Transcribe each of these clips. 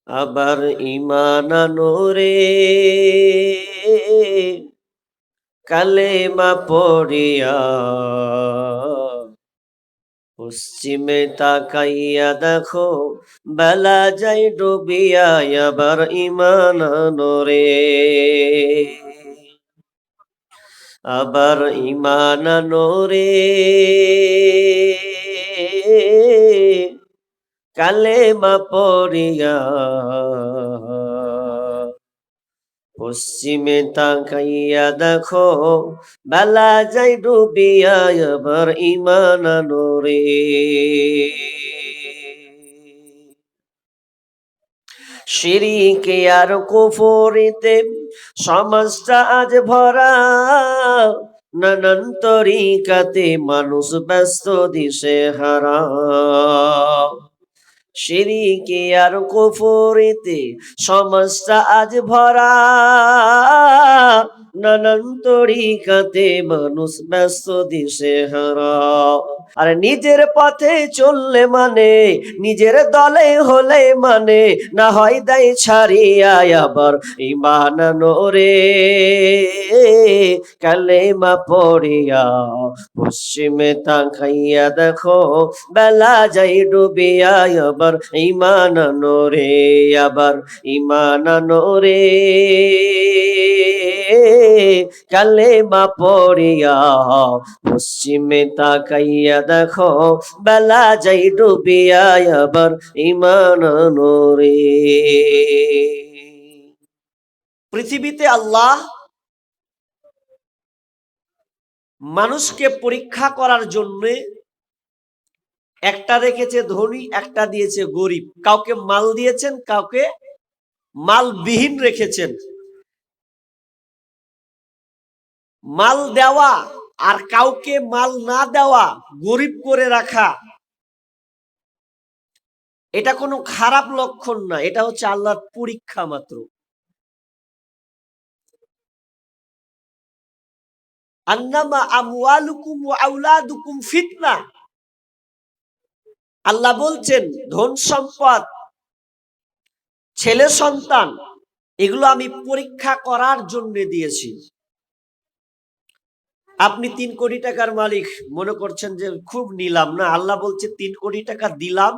আবার ঈমান আনোরে কালেমা পড়িয়া পশ্চিমে তাকাইয়া দেখো বেলা যায় ডুবিয়া আবার ঈমান আনোরে আবার ঈমান আনোরে কালেমা পড়িয়া পশ্চিমে তাকাইয়া দেখো বেলা যাই ডুবিয়া আবার ঈমান আনোরে শিরিকে আর কুফরিতে সমাজটা আজ ভরা নানান তরিকাতে মানুষ ব্যস্ত দিশে হারা শিরিকে আর কুফরিতে সমাজটা আজ ভরা নানান তরিকাতে মানুষ ব্যস্ত দিশে হারা আর নিজের পথে চললে মানে নিজের দলে হলে মানে না হয় দায় ছাড়িয়া আবার ঈমান আনোরে কালেমা পড়িয়া পশ্চিমে তাকাইয়া দেখো বেলা যাই ডুবিয়া আবার ঈমান আনোরে আবার ঈমান আনোরে কালেমা পড়িয়া পশ্চিমে তাকাইয়া দেখো বেলা যাই ডুবিয়া আবার ঈমান আনোরে পৃথিবীতে আল্লাহ মানুষকে পরীক্ষা করার জন্য একটা রেখেছে ধনী, একটা দিয়েছে গরিব, কাউকে মাল দিয়েছেন, কাউকে মালবিহীন রেখেছেন। মাল দেওয়া আর কাউকে মাল না দেওয়া, গরিব করে রাখা, এটা কোনো খারাপ লক্ষণ না, এটা হচ্ছে আল্লাহর পরীক্ষা মাত্র। আন্নামা আমওয়ালুকুম ওয়া আওলাদুকুম ফিতনা। আল্লাহ বলছেন ধন সম্পদ, ছেলে সন্তান, এগুলো আমি পরীক্ষা করার জন্য দিয়েছি। আপনি 3 কোটি টাকার মালিক, মনে করছেন যে খুব নিলাম, না, আল্লাহ বলছে 3 কোটি টাকা দিলাম,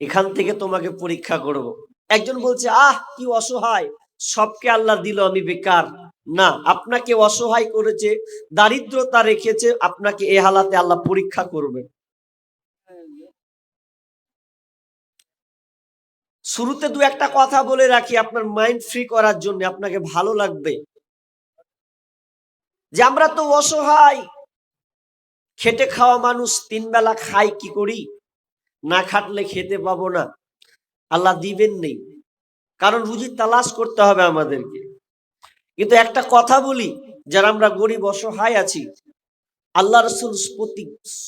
এখান থেকে তোমাকে পরীক্ষা করব। একজন বলছে কি অসহায়, সবকে আল্লাহ দিল, আমি বেকার। না, আপনাকে অসহায় করেছে, দারিদ্রতা রেখেছে, আপনাকে এ হালাতে আল্লাহ পরীক্ষা করবে। শুরুতে 2-1টা কথা বলে রাখি আপনার মাইন্ড ফ্রি করার জন্য, আপনাকে ভালো লাগবে যে আমরা তো অসহায়, খেটে খাওয়া মানুষ, 3 বেলা খাই, কি করি? না খাটলে খেতে পাবো না, আল্লাহ দিবেন নেই, কারণ রুজি তালাশ করতে হবে আমাদেরকে। কিন্তু একটা কথা বলি, যারা আমরা গরিব অসহায় আছি, আল্লাহ রাসূল প্রতি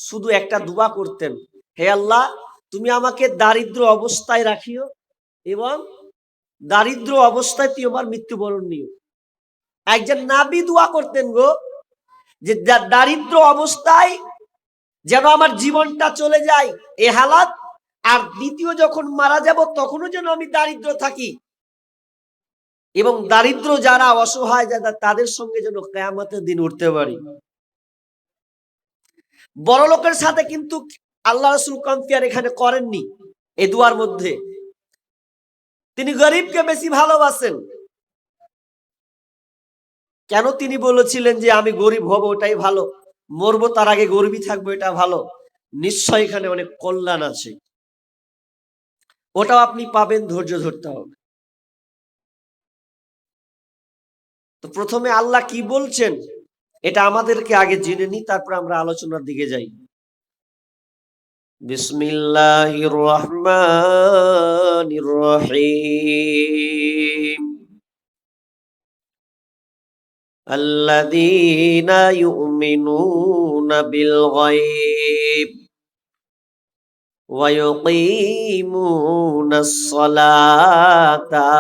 শুধু একটা দোয়া করতেন, হে আল্লাহ, তুমি আমাকে দারিদ্র অবস্থায় রাখিও এবং দারিদ্র অবস্থায় তুই আমার মৃত্যুবরণ নিও। একজন নাবী দোয়া করতেন গো, যে দারিদ্র অবস্থায় যেন আমার জীবনটা চলে যায় এ হালাত, আর দ্বিতীয় যখন মারা যাব তখনও যেন আমি দারিদ্র থাকি, এবং দারিদ্র যারা অসহায় যারা তাদের সঙ্গে যেন কিয়ামতের দিন উঠতে পারি। বড় লোকের সাথে কিন্তু আল্লাহ রাসূল কম্পেয়ার এখানে করেননি এই দুয়ার মধ্যে, তিনি গরিবকে বেশি ভালোবাসেন। কেন তিনি বলেছিলেন যে আমি গরিব হব ওটাই ভালো, মরবো তার আগে গরিবই থাকবো এটা ভালো? নিশ্চয় এখানে অনেক কল্যাণ আছে, ওটাও আপনি পাবেন, ধৈর্য ধরতে হবে। তো প্রথমে আল্লাহ কি বলছেন এটা আমাদেরকে আগে জেনে নি, তারপর আমরা আলোচনার দিকে যাই। বিসমিল্লাহির রহমানির রহিম। আল্লাযীনা ইউমিনুনা বিল গায়ব ওয়া ইউকিমুনাস সালাতা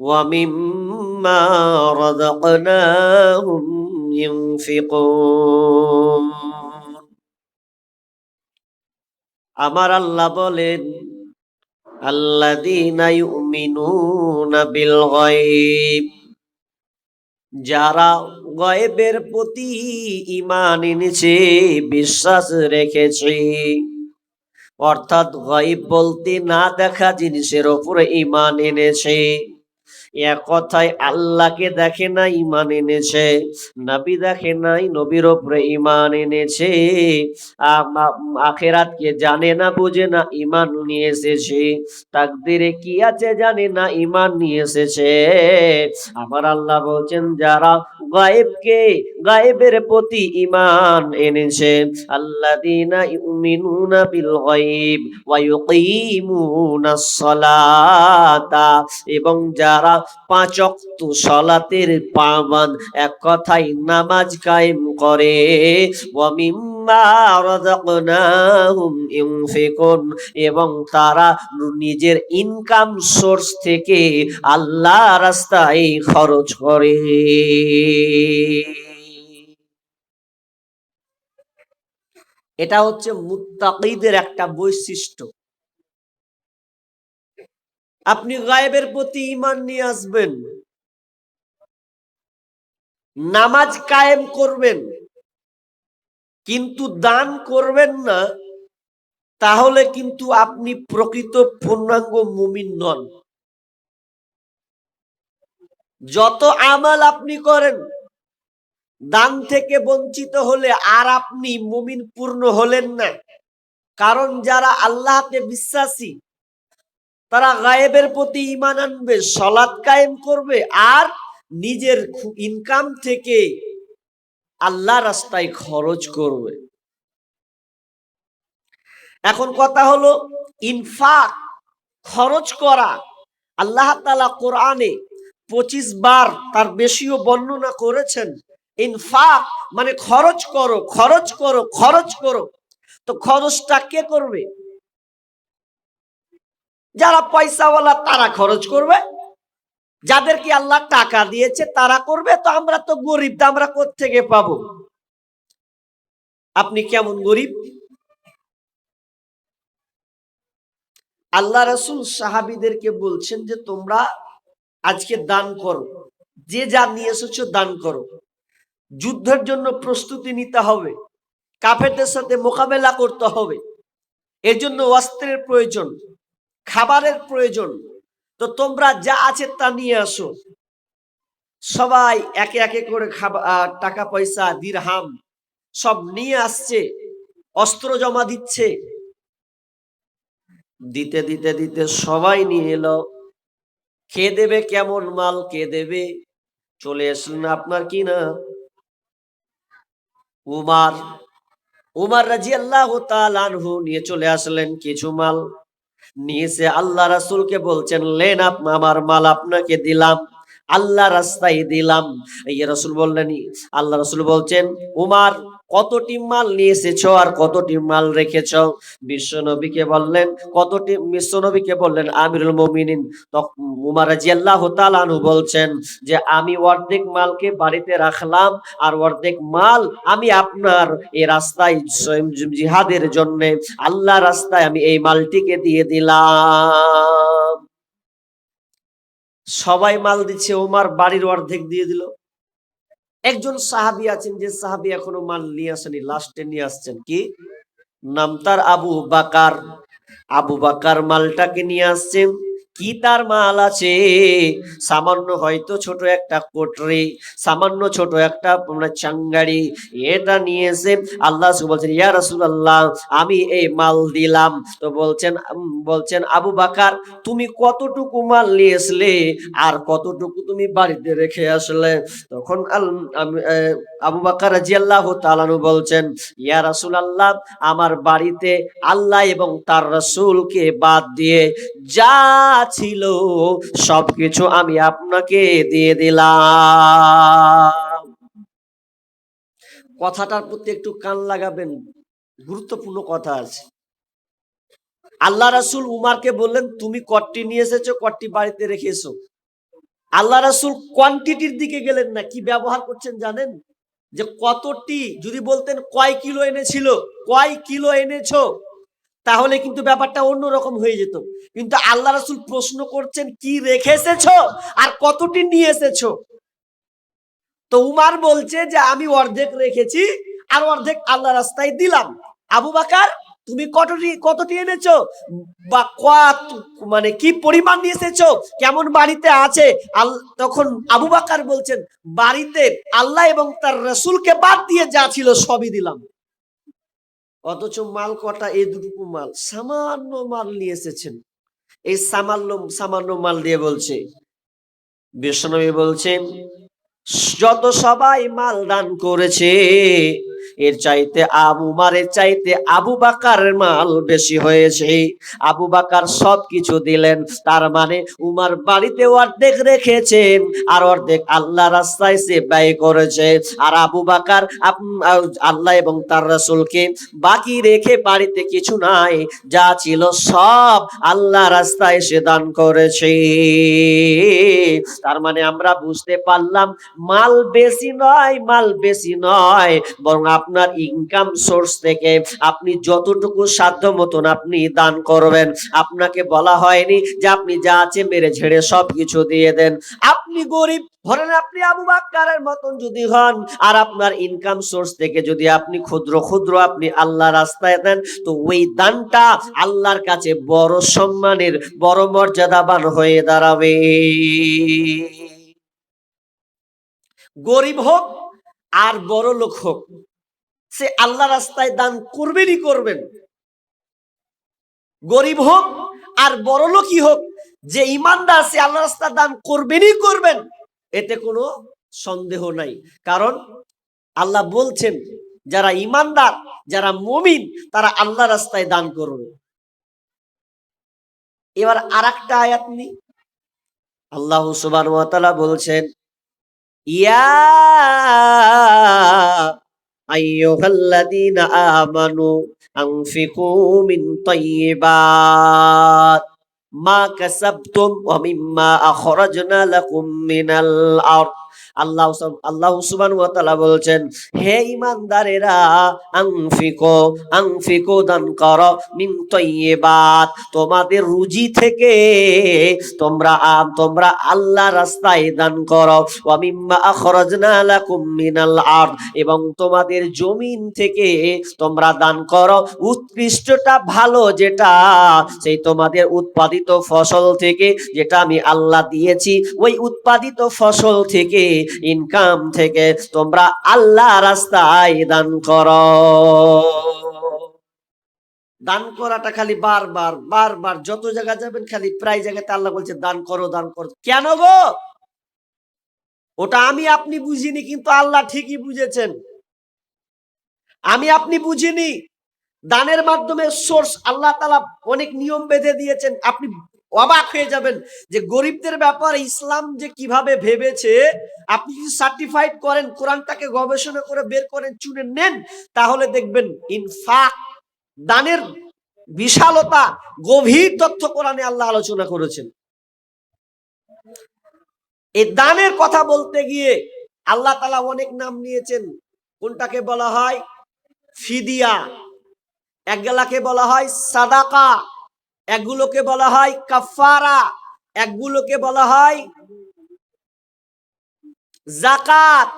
ওয়া মিম্মা রাযাকনাহুম ইউনফিকুন। আমার আল্লাহ বলেন, আল্লাযীনা ইউমিনুনা বিল গায়ব, যারা গায়েবের প্রতি ঈমান এনেছে, বিশ্বাস রেখেছে। অর্থাৎ গায়েব বলতে না দেখা জিনিসের উপরে ঈমান এনেছে। এক কথায় আল্লাহকে দেখে না, ঈমান এনেছে। নবী দেখে নাই, নবীর উপরে ঈমান এনেছে। আখেরাতকে জানে না, বুঝে না, ঈমান নিয়ে এসেছে। তাকদীরে কি আছে জানে না, ঈমান নিয়ে এসেছে। আমার আল্লাহ বলছেন, যারা গায়েবের প্রতি ঈমান এনেছে, আল্লাযীনা ইউমিনুনা বিল গায়ব ওয়া ইউকিমুনাস সালাতা, এবং যারা 5 ওয়াক্ত সালাতের পাবন্দ, এক কথায় নামাজ কায়েম করে। ওয়া মিম্মা রাযাকনাহুম ইউনফিকুন, এবং তারা নিজের ইনকাম সোর্স থেকে আল্লাহ রাস্তায় খরচ করে। এটা হচ্ছে মুত্তাকিদের একটা বৈশিষ্ট্য। আপনি গায়েবের প্রতি ঈমান নিয়ে আসবেন, নামাজ কায়েম করবেন, কিন্তু দান করবেন না, তাহলে কিন্তু আপনি প্রকৃত পূর্ণাঙ্গ মুমিন নন। যত আমাল আপনি করেন, দান থেকে বঞ্চিত হলে আর আপনি মুমিন পূর্ণ হলেন না। কারণ যারা আল্লাহকে বিশ্বাসী, তারা গায়েবের প্রতি ঈমান আনবে, সালাত কায়েম করবে, আর নিজের ইনকাম থেকে আল্লাহ রাস্তায় খরচ করবে। এখন কথা হলো, ইনফাক, খরচ করা। আল্লাহ তাআলা কোরআনে 25 বার, তার বেশিও বর্ণনা করেছেন। ইনফাক মানে খরচ করো, খরচ করো, খরচ করো। তো খরচটা কে করবে? যারা পয়সাওয়ালা তারা খরচ করবে, যাদেরকে আল্লাহ টাকা দিয়েছে তারা করবে। তো আমরা তো গরিব, আমরা কোত্থেকে পাবো? আপনি কেমন গরিব? আল্লাহ রাসূল সাহাবীদেরকে বলছেন যে তোমরা আজকে দান করো, যে যা নিয়ে এসেছো দান করো। যুদ্ধের জন্য প্রস্তুতি নিতে হবে, কাফেরদের সাথে মোকাবেলা করতে হবে। এর জন্য অস্ত্রের প্রয়োজন, খাবারের প্রয়োজন। তো তোমরা যা আছে তা নিয়ে আসো। সবাই একে একে করে টাকা পয়সা, দিরহাম সব নিয়ে আসছে, অস্ত্র জমা দিচ্ছে। দিতে দিতে দিতে সবাই নিয়ে এলো। কে দেবে, কেমন মাল কে দেবে? চলে আসলেন আপনার কি না উমার। উমার রাদিয়াল্লাহু তাআলা আনহু নিয়ে চলে আসলেন কিছু মাল। নিয়েছে, আল্লাহ রাসূলকে বলছেন, লেন আমার মাল আপনাকে দিলাম, আল্লাহ রাস্তায় দিলাম। এই রাসূল বললেন, আল্লাহ রাসূল বলছেন, উমার কতটি মাল নিয়ে এসেছো আর কতটি মাল রেখেছো? বিশ্বনবীকে বললেন কতটি, বিশ্বনবীকে বললেন আমিরুল মুমিনিন। তখন উমার রাদিয়াল্লাহু তাআলা আনহু বলছেন যে আমি অর্ধেক মালকে বাড়িতে রাখলাম, আর অর্ধেক মাল আমি আপনার এই রাস্তায় জিহাদের জন্য, আল্লাহ রাস্তায় আমি এই মালটিকে দিয়ে দিলাম। সবাই মাল দিচ্ছে, ওমর বাড়ির অর্ধেক দিয়ে দিল। একজন সাহাবী আছেন, যে সাহাবী এখনো মাল নিয়ে আসেনি, লাস্টে নিয়ে আসছেন। কি নাম তার? আবু বাকার। আবু বাকার মালটাকে নিয়ে আসছেন। কি তার মাল আছে? সামান্য হয়তো ছোট একটা কোটরি, সামান্য ছোট একটা চাঙ্গাড়ি, এটা নিয়ে এসে আল্লাহ বলছেন, ইয়া রাসূলুল্লাহ আমি এই মাল দিলাম। তো বলছেন আবু বাকার, তুমি কতটুকু মাল নিয়ে আসলে আর কতটুকু তুমি বাড়িতে রেখে আসলে? তখন আবু বকর রাদিয়াল্লাহু তাআলা আনহু বলছেন, ইয়া রাসূলুল্লাহ আমার বাড়িতে আল্লাহ এবং তার রাসূলকে বাদ দিয়ে যা ছিল সবকিছু আমি আপনাকে দিয়ে দিলাম। কথাটার প্রতি একটু কান লাগাবেন, গুরুত্বপূর্ণ কথা আছে। আল্লাহ রাসূল উমারকে বললেন, তুমি কটটি নিয়ে এসেছো, কটটি বাড়িতে রেখেছো। আল্লাহ রাসূল কোয়ান্টিটির দিকে গেলেন না, কি ব্যবহার করছেন জানেন? যে কতটি, যদি বলতেন কয় কিলো এনেছিল, কয় কিলো এনেছো, তাহলে কিন্তু ব্যাপারটা অন্যরকম হয়ে যেত। কিন্তু আল্লাহ রাসূল প্রশ্ন করছেন কি রেখে এসেছো আর কতটি নিয়ে এসেছো। তো উমার বলছে যে আমি অর্ধেক রেখেছি আর অর্ধেক আল্লাহ রাস্তায় দিলাম। আবু বকর তুমি কতটি এনেছো বা কত মানে কি পরিমাণ নিয়ে এসেছো, কেমন বাড়িতে আছে। তখন আবু বকর বলছেন বাড়িতে আল্লাহ এবং তার রাসূলকে বাদ দিয়ে যা ছিল সবই দিলাম। অথচ মাল কটা, এই দুটুকু মাল, সামান্য মাল নিয়ে এসেছেন। এই সামান্য সামান্য মাল দিয়ে বলছে, বিশ্বনবী বলছেন যত সবাই মাল দান করেছে এর চাইতে উমারের চাইতে আবু বকরের মাল বেশি হয়েছে। আবু বকর সবকিছু দিলেন, তার মানে উমার বাড়িতে অর্ধেক রেখেছেন আর অর্ধেক আল্লাহ রাস্তায় সে ব্যয় করেছে। আর আবু বকর আল্লাহ এবং তার রাসূলকে বাকি রেখে বাড়িতে কিছু নাই, যা ছিল সব আল্লাহ রাস্তায় সে দান করেছে। তার মানে আমরা বুঝতে পারলাম মাল বেশি নয়, মাল বেশি নয়, বরং আপনার ইনকাম সোর্স থেকে আপনি যতটুকু সাধ্য মতন আপনি দান করবেন। আপনাকে বলা হয়নি যে আপনি যা আছে মেরে ঝেড়ে সবকিছু দিয়ে দেন। আপনি গরিব, ধরেন আপনি আবু বকরের মতন যদি হন আর আপনার ইনকাম সোর্স থেকে যদি আপনি ক্ষুদ্র ক্ষুদ্র আপনি আল্লাহ রাস্তায় দেন, তো ওই দানটা আল্লাহর কাছে বড় সম্মানের, বড় মর্যাদাবান হয়ে দাঁড়াবে। গরিব হোক আর বড় লোক হোক, সে আল্লাহ রাস্তায় দান করবেনই করবেন। গরিব হোক আর বড় লোকই হোক, যে ইমানদার সে আল্লাহ রাস্তায় দান করবেনই করবেন, এতে কোনো সন্দেহ নাই। কারণ আল্লাহ বলছেন যারা ইমানদার, যারা মুমিন, তারা আল্লাহ রাস্তায় দান করবে। এবার আরেকটা আয়াত নি, আল্লাহ সুবহানাহু ওয়া তাআলা বলছেন ইয়া আইয়ুহাল্লাযীনা আমানু আনফিকু মিন তাইয়্যিবাত মা কাসাবতুম ওয়া মিম্মা আখরাজনা লাকুম মিনাল আরদ। আল্লাহ সুবহানাহু ওয়া তাআলা বলছেন হে ঈমানদারেরা আনফিকু আনফিকু দান করো মিন তাইয়্যিবাত তোমাদের রুজি থেকে তোমরা আল্লাহ রাস্তায় দান করো। ওয়া মিম্মা আখরাজনা লাকুম মিনাল আরদ এবং তোমাদের জমিন থেকে তোমরা দান করো উৎকৃষ্টটা ভালো যেটা, সেই তোমাদের উৎপাদিত ফসল থেকে যেটা আমি আল্লাহ দিয়েছি, ওই উৎপাদিত ফসল থেকে, ইনকাম থেকে তোমরা আল্লাহ রাস্তায় দান করো। দান করাটা খালি বারবার বারবার যত জায়গা যাবেন খালি প্রায় জায়গাতে আল্লাহ বলছে দান করো দান করো। কেন গো? ওটা আমি আপনি বুঝিনি, কিন্তু আল্লাহ ঠিকই বুঝেছেন। আমি আপনি বুঝিনি। দানের মাধ্যমে সোর্স আল্লাহ তাআলা অনেক নিয়ম বেঁধে দিয়েছেন। আপনি অবাক হয়ে যাবেন যে গরিবদের ব্যাপারে ইসলাম যে কিভাবে ভেবেছে। আপনি যদি সার্টিফাইড করেন, কোরআনটাকে গবেষণা করে বের করেন, চুনে নেন, তাহলে দেখবেন ইনফাক, দানের বিশালতা, গভীর তথ্য কোরআনে আল্লাহ আলোচনা করেছেন। এই দানের কথা বলতে গিয়ে আল্লাহ তাআলা অনেক নাম নিয়েছেন। কোনটাকে বলা হয় ফিদিয়া, একগুলোকে বলা হয় সাদাকা, একগুলোকে বলা হয় কাফারা, একগুলোকে বলা হয় যাকাত।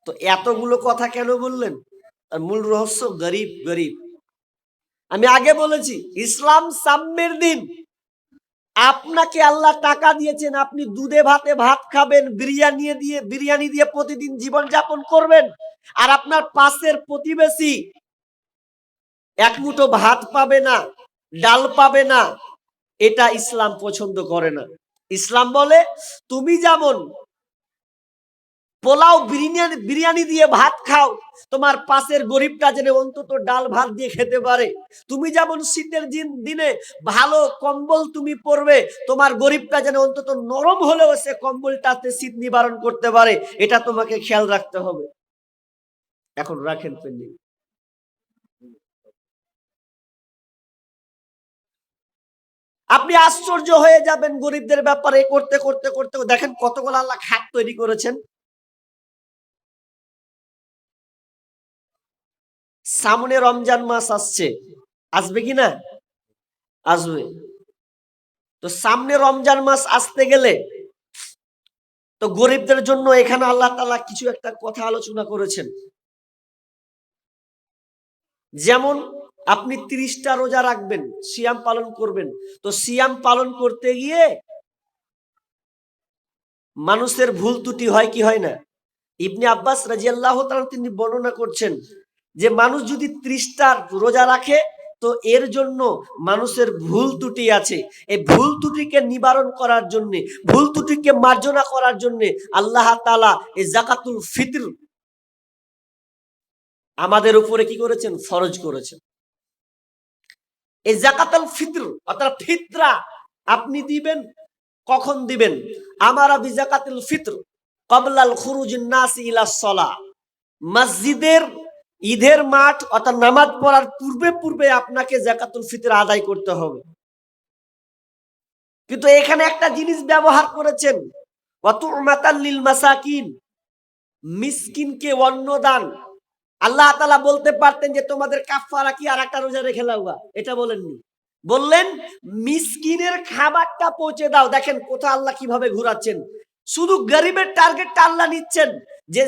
তো এতগুলো কথা কেন বললেন? তার মূল রহস্য গরিব গরিব। আমি আগে বলেছি ইসলাম সাম্যের দিন। আপনাকে আল্লাহ টাকা দিয়েছেন, আপনি দুধে ভাতে ভাত খাবেন, বিরিয়ানি দিয়ে প্রতিদিন জীবন যাপন করবেন, আর আপনার পাশের প্রতিবেশী এক মুঠো ভাত পাবে না, ডাল পাবে না। এটা ইসলাম পছন্দ করে না। ইসলাম বলে তুমি যেমন পোলাও বিরিয়ানি দিয়ে ভাত খাও, তোমার পাশের গরিবটা যেন অন্তত ডাল ভাত দিয়ে খেতে পারে। তুমি যেমন শীতের দিনে ভালো কম্বল তুমি পরবে, তোমার গরিবটা যেন অন্তত নরম হলেও সে কম্বলটাতে শীত নিবারণ করতে পারে, এটা তোমাকে খেয়াল রাখতে হবে। এখন রাখেন পেন্ডিং। আপনি আশ্চর্য হয়ে যাবেন গরিবদের ব্যাপারে করতে করতে করতে। দেখেন কতগুলো আল্লাহ খাত তৈরি করেছেন। সামনে রমজান মাস আসছে, আসবে কি না? আসবে। তো সামনে রমজান মাস আসতে গেলে তো গরিবদের জন্য এখানে আল্লাহ তাআলা কিছু একটা কথা আলোচনা করেছেন। যেমন আপনি 30টা রোজা রাখবেন, সিয়াম পালন করবেন। তো সিয়াম পালন করতে গিয়ে মানুষের ভুল ত্রুটি হয় কি হয় না? ইবনে আব্বাস রাদিয়াল্লাহু তাআলা তিনি বর্ণনা করছেন যে মানুষ যদি 30টা রোজা রাখে তো এর জন্য মানুষের ভুল ত্রুটি আছে। এই ভুল ত্রুটিকে নিবারণ করার জন্য, ভুল ত্রুটিকে মার্জনা করার জন্য আল্লাহ তাআলা এই যাকাতুল ফিতর আমাদের উপরে কি করেছেন? ফরজ করেছেন। এই যাকাতুল ফিতর অর্থাৎ ফিতরা আপনি দিবেন। কখন দিবেন? আমারা বিযাকাতুল ফিতর ক্বাবলাল খুরুজিন নাস ইলা সলাহ। মসজিদের ঈদের মাঠ অর্থাৎ নামাজ পড়ার পূর্বে পূর্বে আপনাকে যাকাতুল ফিতর আদায় করতে হবে। কিন্তু এখানে একটা জিনিস ব্যবহার করেছেন, ওয়াতুমাতাল লিল মাসাকিন, মিসকিনকে অন্ন দান। আল্লাহ তাআলা বলতে পারতেন যে তোমাদের কাফারা কি আর একটা রোজা রেখে লাওগা, এটা বলেননি। বললেন মিসকিনের খাবারটা পৌঁছে দাও। দেখেন কোথা আল্লাহ কিভাবে ঘুরাচ্ছেন। শুধু গরিবের টার্গেটটা আল্লাহ নিচ্ছেন যে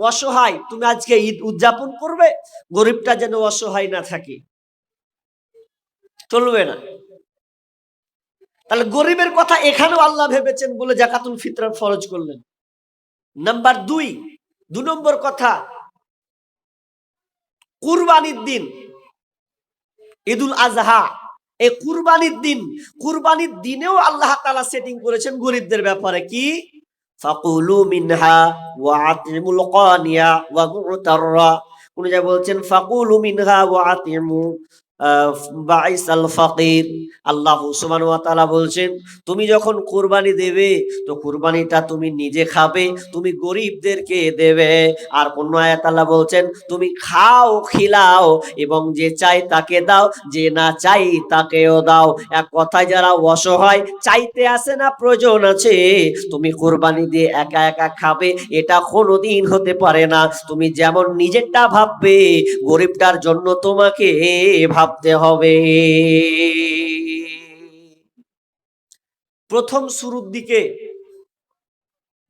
অসহায় তুমি আজকে ঈদ উদযাপন করবে, গরিবটা যেন অসহায় না থাকে, চলবে না। তাহলে গরিবের কথা এখানেও আল্লাহ ভেবেছেন বলে যাকাতুল ফিতর ফরজ করলেন। নাম্বার 2, 2 নম্বর কথা, কুরবানির দিন, ঈদুল আজহা, এই কুরবানির দিনেও আল্লাহ তাআলা সেটিং করেছেন গরিবদের ব্যাপারে। কি? ফাকুলু মিনহা ওয়া আতিমুল কানিয়া ওয়া মুতাররা। কোন জায়গায় বলছেন ফাকুলু মিনহা ওয়া আতিমু বাইসাল ফাকির। আল্লাহ সুবহানাহু ওয়া তাআলা বলছেন তুমি যখন কুরবানি দেবে তো কুরবানিটা তুমি নিজে খাবে, তুমি গরিবদেরকে দেবে। আর অন্য আয়াত আল্লাহ বলছেন তুমি খাও খিলাও এবং যে চাই তাকে দাও, যে না চাই তাকেও দাও। এক কথায় যারা অসহায় চাইতে আসে না, প্রয়োজন আছে, তুমি কুরবানি দিয়ে একা একা খাবে, এটা কোনোদিন হতে পারে না। তুমি যেমন নিজেরটা ভাববে, গরিবটার জন্য তোমাকে ভাবতে হবে। প্রথম শুরুর দিকে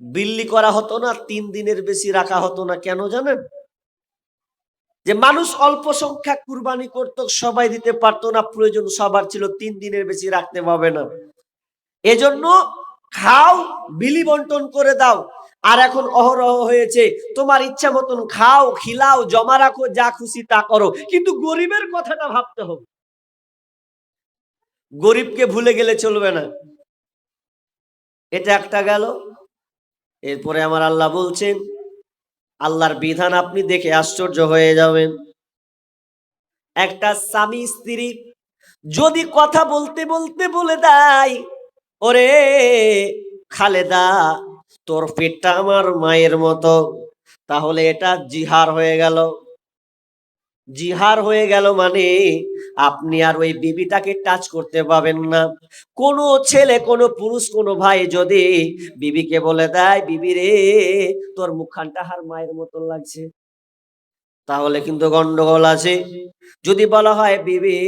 বিল্লি করা হতো না, 3 দিনের বেশি রাখা হতো না। কেন জানেন? যে মানুষ অল্প সংখ্যা কুরবানি করত, সবাই দিতে পারতো না, প্রয়োজন সবার ছিল, 3 দিনের বেশি রাখতে পারবে না। এজন্য খাও, বিলি বন্টন করে দাও। আর এখন অহরহ হয়েছে তোমার ইচ্ছা মতন খাও খিলাও, জমা রাখো, যা খুশি তা করো, কিন্তু গরিবের কথাটা ভাবতে হবে। গরিবকে ভুলে গেলে চলবে না। এটা একটা গেল। এরপরে আমার আল্লাহ বলছেন, আল্লাহর বিধান আপনি দেখে আশ্চর্য হয়ে যাবেন। একটা স্বামী স্ত্রী যদি কথা বলতে বলতে বলে দেয়, ওরে খালেদা তোর পেটটা আমার মায়ের মতো, তাহলে এটা জিহার হয়ে গেল। জিহার হয়ে গেল মানে আপনি আর ওই বিবিটাকে টাচ করতে পাবেন না। কোনো ছেলে, কোনো পুরুষ, কোনো ভাই যদি বিবিকে বলে দেয় বিবি রে তোর মুখখানটা হার মায়ের মতন লাগছে, তাহলে কিন্তু গন্ডগোল আছে। যদি বলা হয় বিবি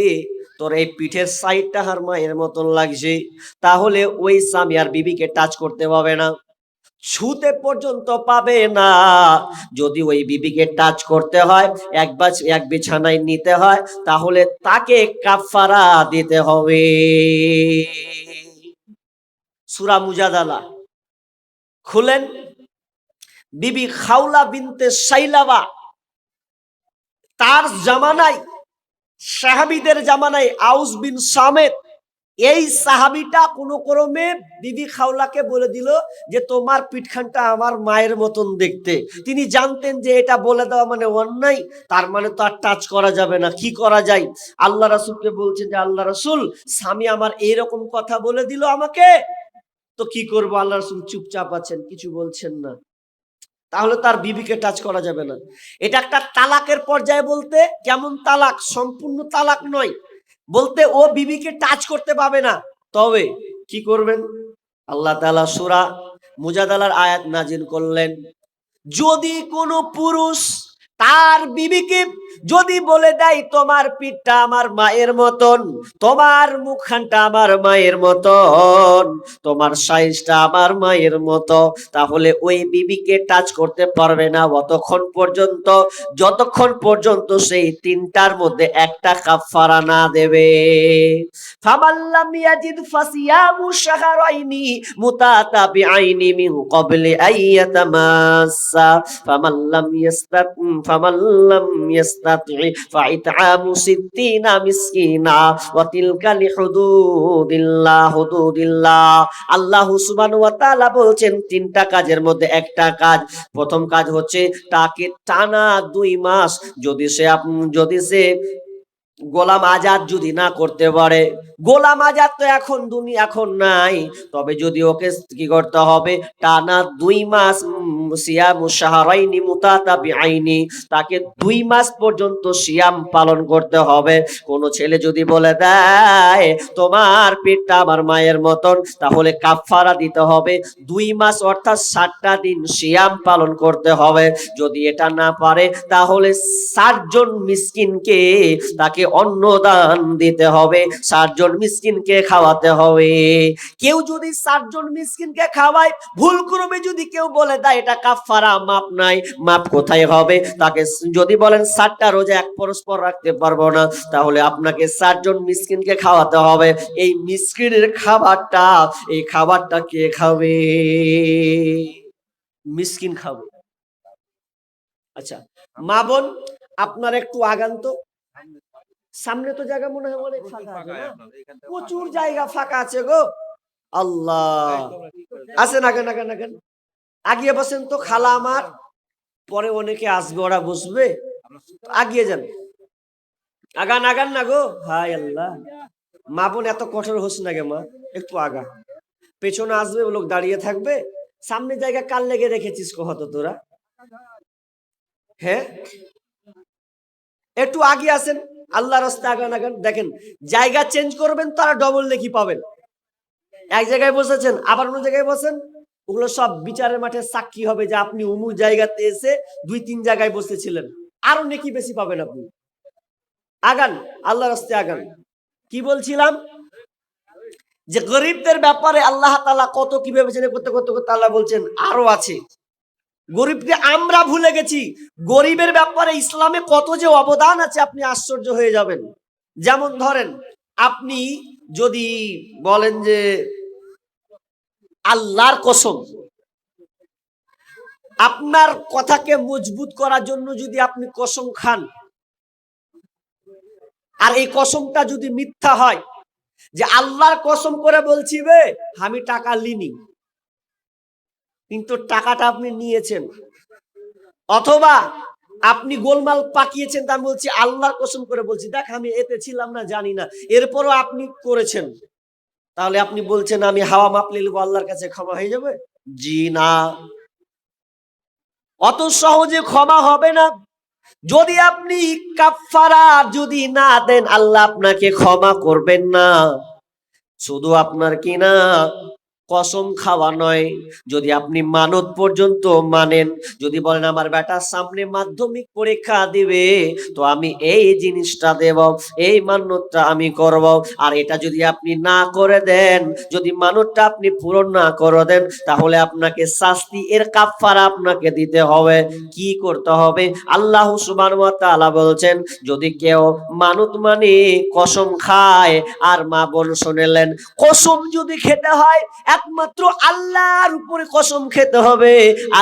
তোর এই পিঠের সাইডটা হার মায়ের মতন লাগছে, তাহলে ওই স্বামী আর বিবিকে টাচ করতে পাবে না, ছুতে পর্যন্ত পাবে না। যদি ওই বিবিকে টাচ করতে হয়, এক বিছানায় নিতে হয়, তাহলে তাকে কাফারা দিতে হবে। সূরা মুজাদালা খুলেন, বিবি খাওলা বিনতে সাইলাবা, তার জামানায়, সাহাবীদের জামানায় আউস বিন সামেত, এই সাহাবীটা কোনো ক্রমে বিবি খাওলাকে বলে দিল যে তোমার পিঠখানটা আমার মায়ের মতন দেখতে। তিনি জানতেন যে এটা বলে দেওয়া মানে অন্যায়, তার মানে তো আর টাচ করা যাবে না। কি করা যায়? আল্লাহ রাসূলকে বলছেন যে আল্লাহ রাসূল স্বামী আমার এইরকম কথা বলে দিল আমাকে, তো কি করব? আল্লাহ রাসূল চুপচাপ আছেন, কিছু বলছেন না। তাহলে তার বিবিকে টাচ করা যাবে না। এটা একটা তালাকের পর্যায়ে বলতে, কেমন তালাক? সম্পূর্ণ তালাক নয়, বলতে ও বিবিকে টাচ করতে পাবে না। তবে কি করবেন? আল্লাহ তাআলা সূরা মুজাদালার আয়াত নাজিল করলেন, যদি কোনো পুরুষ তার বিবিকে যদি বলে দেয় তোমার পিঠটা আমার মায়ের মতন, তোমার মুখখানটা আমার মায়ের মতন, তোমার সাইজটা আমার মায়ের মতো, তাহলে ওই বিবিকে টাচ করতে পারবে না অতক্ষণ পর্যন্ত, যতক্ষণ পর্যন্ত সেই তিনটার মধ্যে একটা কাফারা না দেবে। ফামাল্লাম ইয়াজিদ ফাসিয়ামু শাহরাইনি মুতাতাবিআইনি মিন ক্বাবলি আইয়াতামাসসা ফামাল্লাম ইয়াস্তাতি ফাইতআমু সিত্তিনা মিসকিনা ওয়া তিলকা হুদুদিল্লাহ। আল্লাহ সুবহানাহু ওয়া তাআলা বলছেন তিনটা কাজের মধ্যে একটা কাজ। প্রথম কাজ হচ্ছে তাকে টানা 2 মাস যদি সে গোলাম আজাদ যদি না করতে পারে, গোলাম আজাদ তো এখন নাই, তবে যদি ওকে কি করতে হবে, টানা 2 মাস সিয়ামু শাহরাইনি মুতাতাবিআইনি, তাকে 2 মাস পর্যন্ত সিয়াম পালন করতে হবে। কোন ছেলে যদি বলে দেয় তোমার পেটটা আমার মায়ের মতন, তাহলে কাফারা দিতে হবে 2 মাস অর্থাৎ 60টা দিন সিয়াম পালন করতে হবে। যদি এটা না পারে তাহলে 60 জন মিসকিনকে তাকে অন্নদান দিতে হবে, 60 জন মিসকিনকে খাওয়াতে হবে। কেউ যদি 60 জন মিসকিনকে খাওয়ায়, ভুল করবে যদি কেউ বলে দেয় এটা কাফারা, মাপ নাই, মাপ কোথায় হবে? তাকে যদি বলেন 60টা রোজা এক পরস্পর রাখতে পারবো না, তাহলে আপনাকে 60 জন মিসকিনকে খাওয়াতে হবে। এই মিসকিনের খাবারটা, এই খাবারটা কে খাবে? মিসকিন খাবে। আচ্ছা মা বোন, আপনার একটু আগান তো, সামনে তো জায়গা মনে হয় অনেক ফাঁকা আছে না? প্রচুর জায়গা ফাঁকা আছে গো। আল্লাহ, আসেন আগান আগান আগান, আগিয়ে বসেন তো খালা আমার, পরে অনেকে আসবে, ওরা বসবে, আগিয়ে যান, আগান আগান না গো। হাই আল্লাহ, মা বোন এত কঠোর হোস না গে মা, একটু আগা, পেছনে আসবে লোক দাঁড়িয়ে থাকবে, সামনে জায়গা কাল লেগে রেখেছিস কহত তোরা? হ্যাঁ একটু আগে আসেন, আল্লাহ রাস্তায় আগান আগান। দেখেন জায়গা চেঞ্জ করবেন তারা ডবল নেকি পাবেন। এক জায়গায় বসেছেন আবার অন্য জায়গায় বসেন, ওগুলো সব বিচারের মাঠে সাক্ষী হবে যে আপনি অমুক জায়গাতে এসে 2-3 জায়গায় বসেছিলেন, আরো নেকি বেশি পাবেন আপনি। আগান, আল্লাহ রাস্তায় আগান। কি বলছিলাম যে গরিবদের ব্যাপারে আল্লাহ তাআলা কত কি বিবেচনা করতে করতে করতে আল্লাহ বলছেন আরো আছে। গরিবকে আমরা ভুলে গেছি, গরিবের ব্যাপারে ইসলামে কত যে অবদান আছে আপনি আশ্চর্য হয়ে যাবেন। যেমন ধরেন আপনি যদি বলেন যে আল্লাহর কসম, আপনার কথাকে মজবুত করার জন্য যদি আপনি কসম খান, আর এই কসমটা যদি মিথ্যা হয়, যে আল্লাহর কসম করে বলছি বে আমি টাকা লিনি, কিন্তু টাকাটা আপনি নিয়েছেন, অথবা আপনি গোলমাল পাকিয়েছেন, তা আমি বলছি আল্লাহর কসম করে বলছি দেখ আমি এতে ছিলাম না, জানি না, এরপরও আপনি করেছেন, তাহলে আপনি বলছেন আমি হাওয়া মাপলে আল্লাহর কাছে ক্ষমা হয়ে যাবে? জি না, অত সহজে ক্ষমা হবে না। যদি আপনি কাফারা যদি না দেন, আল্লাহ আপনাকে ক্ষমা করবেন না। শুধু আপনার কিনা কসম খাওয়া নয়, যদি আপনি মানত পর্যন্ত মানেন, যদি বলেন আমার বেটা সামনে মাধ্যমিক পরীক্ষা দিবে, তো আমি এই জিনিসটা দেব, এই মানতটা আমি করব, আর এটা যদি আপনি না করে দেন, যদি মানতটা আপনি পূরণ না করে দেন, তাহলে আপনাকে শাস্তি, এর কাফারা আপনাকে দিতে হবে। কি করতে হবে? আল্লাহ সুবহানাহু ওয়া তাআলা বলছেন যদি কেউ মানত মানে কসম খায়, আর মা বোন শুনলেন, কসম যদি খেতে হয় একমাত্র আল্লাহর উপরে কসম খেতে হবে,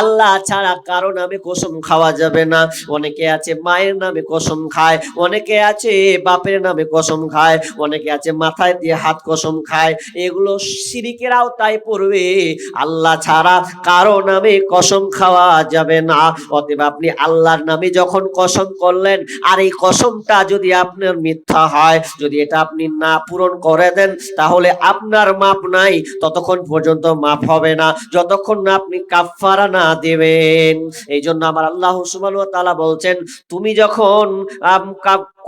আল্লাহ ছাড়া কারো নামে কসম খাওয়া যাবে না। অনেকে আছে মায়ের নামে কসম খায়, অনেকে আছে বাপের নামে কসম খায়, অনেকে আছে মাথায় দিয়ে হাত কসম খায়, এগুলো শিরকের আওতায় পড়বে। আল্লাহ ছাড়া কারো নামে কসম খাওয়া যাবে না। অতএব আপনি আল্লাহর নামে যখন কসম করলেন, আর এই কসমটা যদি আপনার মিথ্যা হয়, যদি এটা আপনি না পূরণ করে দেন, তাহলে আপনার মাপ নাই ততক্ষণ পর্যন্ত মাফ হবে না, যতক্ষণ না আপনি কাফারা না দেবেন। এই জন্য আমার আল্লাহ সুবহানাহু ওয়া তাআলা বলছেন, তুমি যখন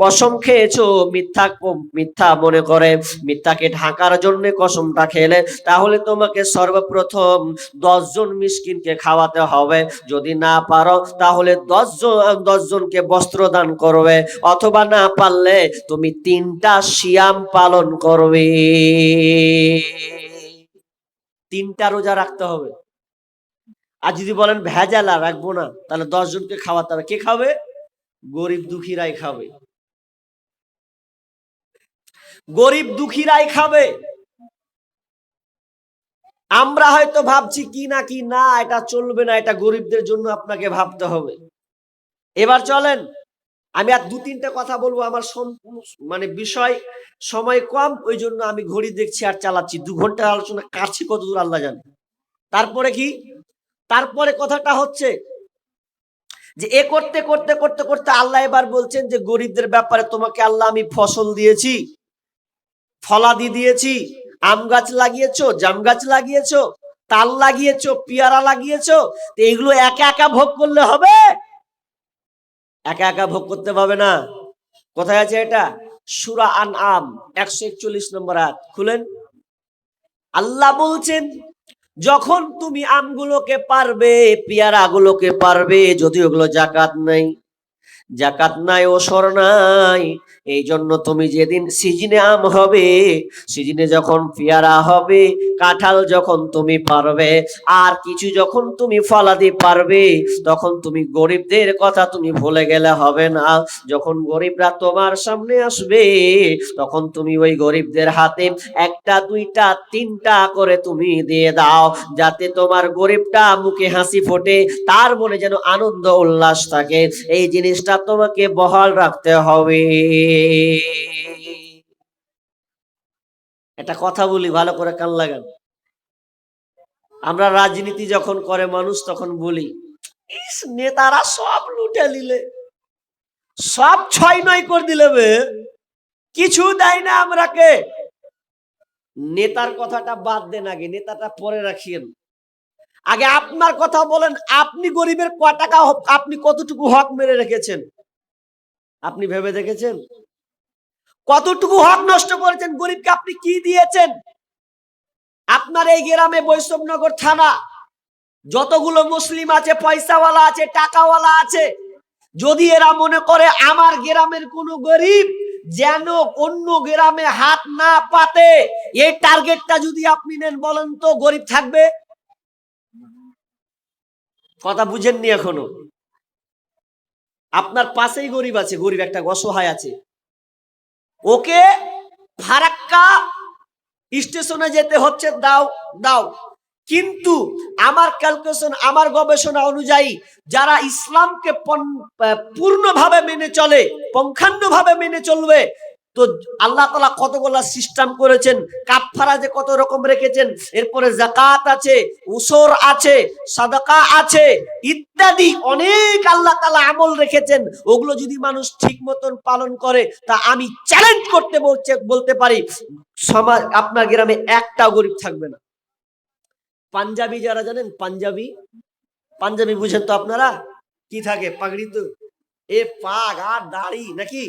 কসম খেয়েছো মিথ্যা মিথ্যা মনে করে, মিথ্যাকে ঢাকার জন্য কসমটা খেলে, তাহলে তোমাকে সর্বপ্রথম 10 জন মিসকিনকে খাওয়াতে হবে। যদি না পারো তাহলে 10 জনকে বস্ত্র দান করবে, অথবা না পারলে তুমি 3টা সিয়াম পালন করবে। 3টা রোজা রাখতে হবে। আর যদি বলেন ভেজালা রাখবো না, তাহলে 10 জনকে খাওয়াতে হবে। কে খাবে? গরিব দুঃখীরাই খাবে, গরিব দুঃখীরাই খাবে। আমরা হয়তো ভাবছি কি না এটা চলবে না, এটা গরিবদের জন্য আপনাকে ভাবতে হবে। এবার চলেন আমি আর 2-3টা কথা বলবো, আমার মানে বিষয় সময় কম, ওই জন্য আমি ঘড়ি দেখছি আর চালাচ্ছি। 2 ঘন্টা আলোচনা কাটছি কত দূর আল্লাহ জানে। তারপরে কি, তারপরে কথাটা হচ্ছে যে এ করতে করতে করতে করতে আল্লাহ এবার বলছেন যে গরিবদের ব্যাপারে তোমাকে আল্লাহ আমি ফসল দিয়েছি, ফলাদি দিয়েছি, আম গাছ লাগিয়েছো, জাম গাছ লাগিয়েছো, তাল লাগিয়েছো, পেয়ারা লাগিয়েছো, তো এগুলো একা একা ভোগ করলে হবে? একা একা ভোগ করতে পারবে না। কোথায় আছে এটা? সূরা আনআম 141 নম্বর আয়াত খুলেন। আল্লাহ বলছেন, যখন তুমি আমগুলোকে পারবে, পেয়ারাগুলোকে পারবে, যদি ওগুলো জাকাত নাই, জাকাত নাই, ওসর নাই, এই জন্য তুমি যেদিন সিজনে আম হবে, সিজনে যখন পেয়ারা হবে, কাঁঠাল যখন তুমি পারবে, আর কিছু যখন তুমি ফলাদি পারবে, তখন তুমি গরিবদের কথা তুমি ভুলে গেলে হবে না। যখন গরিবরা তোমার সামনে আসবে, তখন তুমি ওই গরিবদের হাতে 1টা 2টা 3টা করে তুমি দিয়ে দাও, যাতে তোমার গরিবটা মুখে হাসি ফোটে, তার মনে যেন আনন্দ উল্লাস থাকে। এই জিনিসটা তোমাকে বহাল রাখতে হবে। একটা কথা বলি, ভালো করে কান লাগান। আমরা রাজনীতি যখন করে মানুষ, তখন বলি ইস নেতারা সব লুটে নিলে, সব 6-9 করে দিলে, কিছু দেয় না আমরাকে। নেতার কথাটা বাদ দেন, আগে নেতাটা পরে রাখিয়েন। আগে আপনার কথা বলেন, আপনি গরিবের ক টাকা, আপনি কতটুকু হক মেরে রেখেছেন? আপনি ভেবে দেখেছেন? কতটুকু হক নষ্ট করেছেন? গরিবকে আপনি কি দিয়েছেন? আপনার এই গ্রামে বৈষ্ণবনগর থানা যতগুলো মুসলিম আছে, পয়সাওয়ালা আছে, টাকাওয়ালা আছে, যদি এরা মনে করে আমার গ্রামের কোনো গরিব যেন অন্য গ্রামে হাত না পাতে, এই টার্গেটটা যদি আপনি নেন, বলেন তো গরিব থাকবে? কথা বুঝেননি এখনো। আপনার পাশেই গরিব আছে, গরিব একটা অসহায় আছে, ওকে ফারাক্কা স্টেশনে যেতে হচ্ছে, দাও দাও। কিন্তু আমার ক্যালকুলেশন, আমার গবেষণা অনুযায়ী, যারা ইসলামকে পূর্ণভাবে মেনে চলে, পঙ্খান্ডভাবে মেনে চলবে, তো আল্লাহ তাআলা কতগুলো সিস্টেম করেছেন, কাফারা যে কত রকম রেখেছেন, এরপরে যাকাত আছে, উসর আছে, সাদাকা আছে, ইত্যাদি অনেক আল্লাহ তাআলা আমল রেখেছেন। ওগুলো যদি মানুষ ঠিক মতন পালন করে, তা আমি চ্যালেঞ্জ করতে বলতে পারি, সমাজ আপনার গ্রামে একটা গরিব থাকবে না। পাঞ্জাবি যারা জানেন, পাঞ্জাবি, পাঞ্জাবি বুঝেন তো আপনারা? কি থাকে পাগড়ি, তো এ পাগ আর দাড়ি নাকি,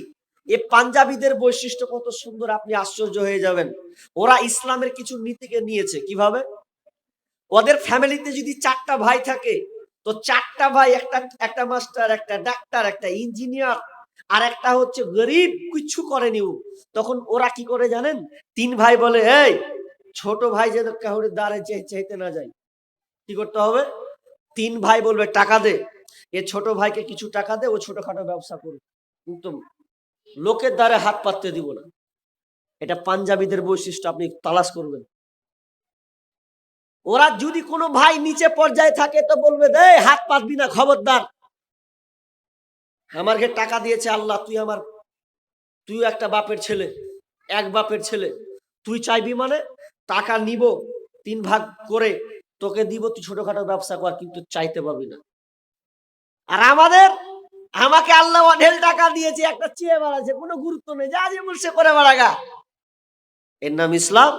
এ পাঞ্জাবিদের বৈশিষ্ট্য কত সুন্দর, আপনি আশ্চর্য হয়ে যাবেন। ওরা ইসলামের কিছু নীতিকে নিয়েছে কিভাবে। ওদের ফ্যামিলিতে যদি 4টা ভাই থাকে, তো 4টা ভাই, একটা একটা মাস্টার, একটা ডাক্তার, একটা ইঞ্জিনিয়ার, আর একটা হচ্ছে গরিব, কিছু করেনি ও। তখন ওরা কি করে জানেন? 3 ভাই বলে, এই ছোট ভাই যেন কাউরে দাঁড়ে চাইতে না যায়, কি করতে হবে? 3 ভাই বলবে টাকা দে, এ ছোট ভাইকে কিছু টাকা দে, ও ছোটখাটো ব্যবসা করবে, কিন্তু লোকের দ্বারে হাত পাততে দিব না। এটা পাঞ্জাবিদের বৈশিষ্ট্য, আপনি তালাশ করবেন। ওরা যদি কোনো ভাই নিচে পর্যায়ে থাকে, তো বলবে দে হাত পাতবি না, খবরদার, আমাকে টাকা দিয়েছে আল্লাহ, তুই একটা বাপের ছেলে, এক বাপের ছেলে, তুই চাইবি মানে টাকা নিব, 3 ভাগ করে তোকে দিব, তুই ছোটখাটো ব্যবসা কর, কিন্তু চাইতে পারবি না। আর আমাকে আল্লাহ অঢেল টাকা দিয়েছে, একটা চেয়ে বেড়াচ্ছে, কোনো গুরুত্ব নেই, যা যে বলছে করে বেড়াগা, এর নাম ইসলাম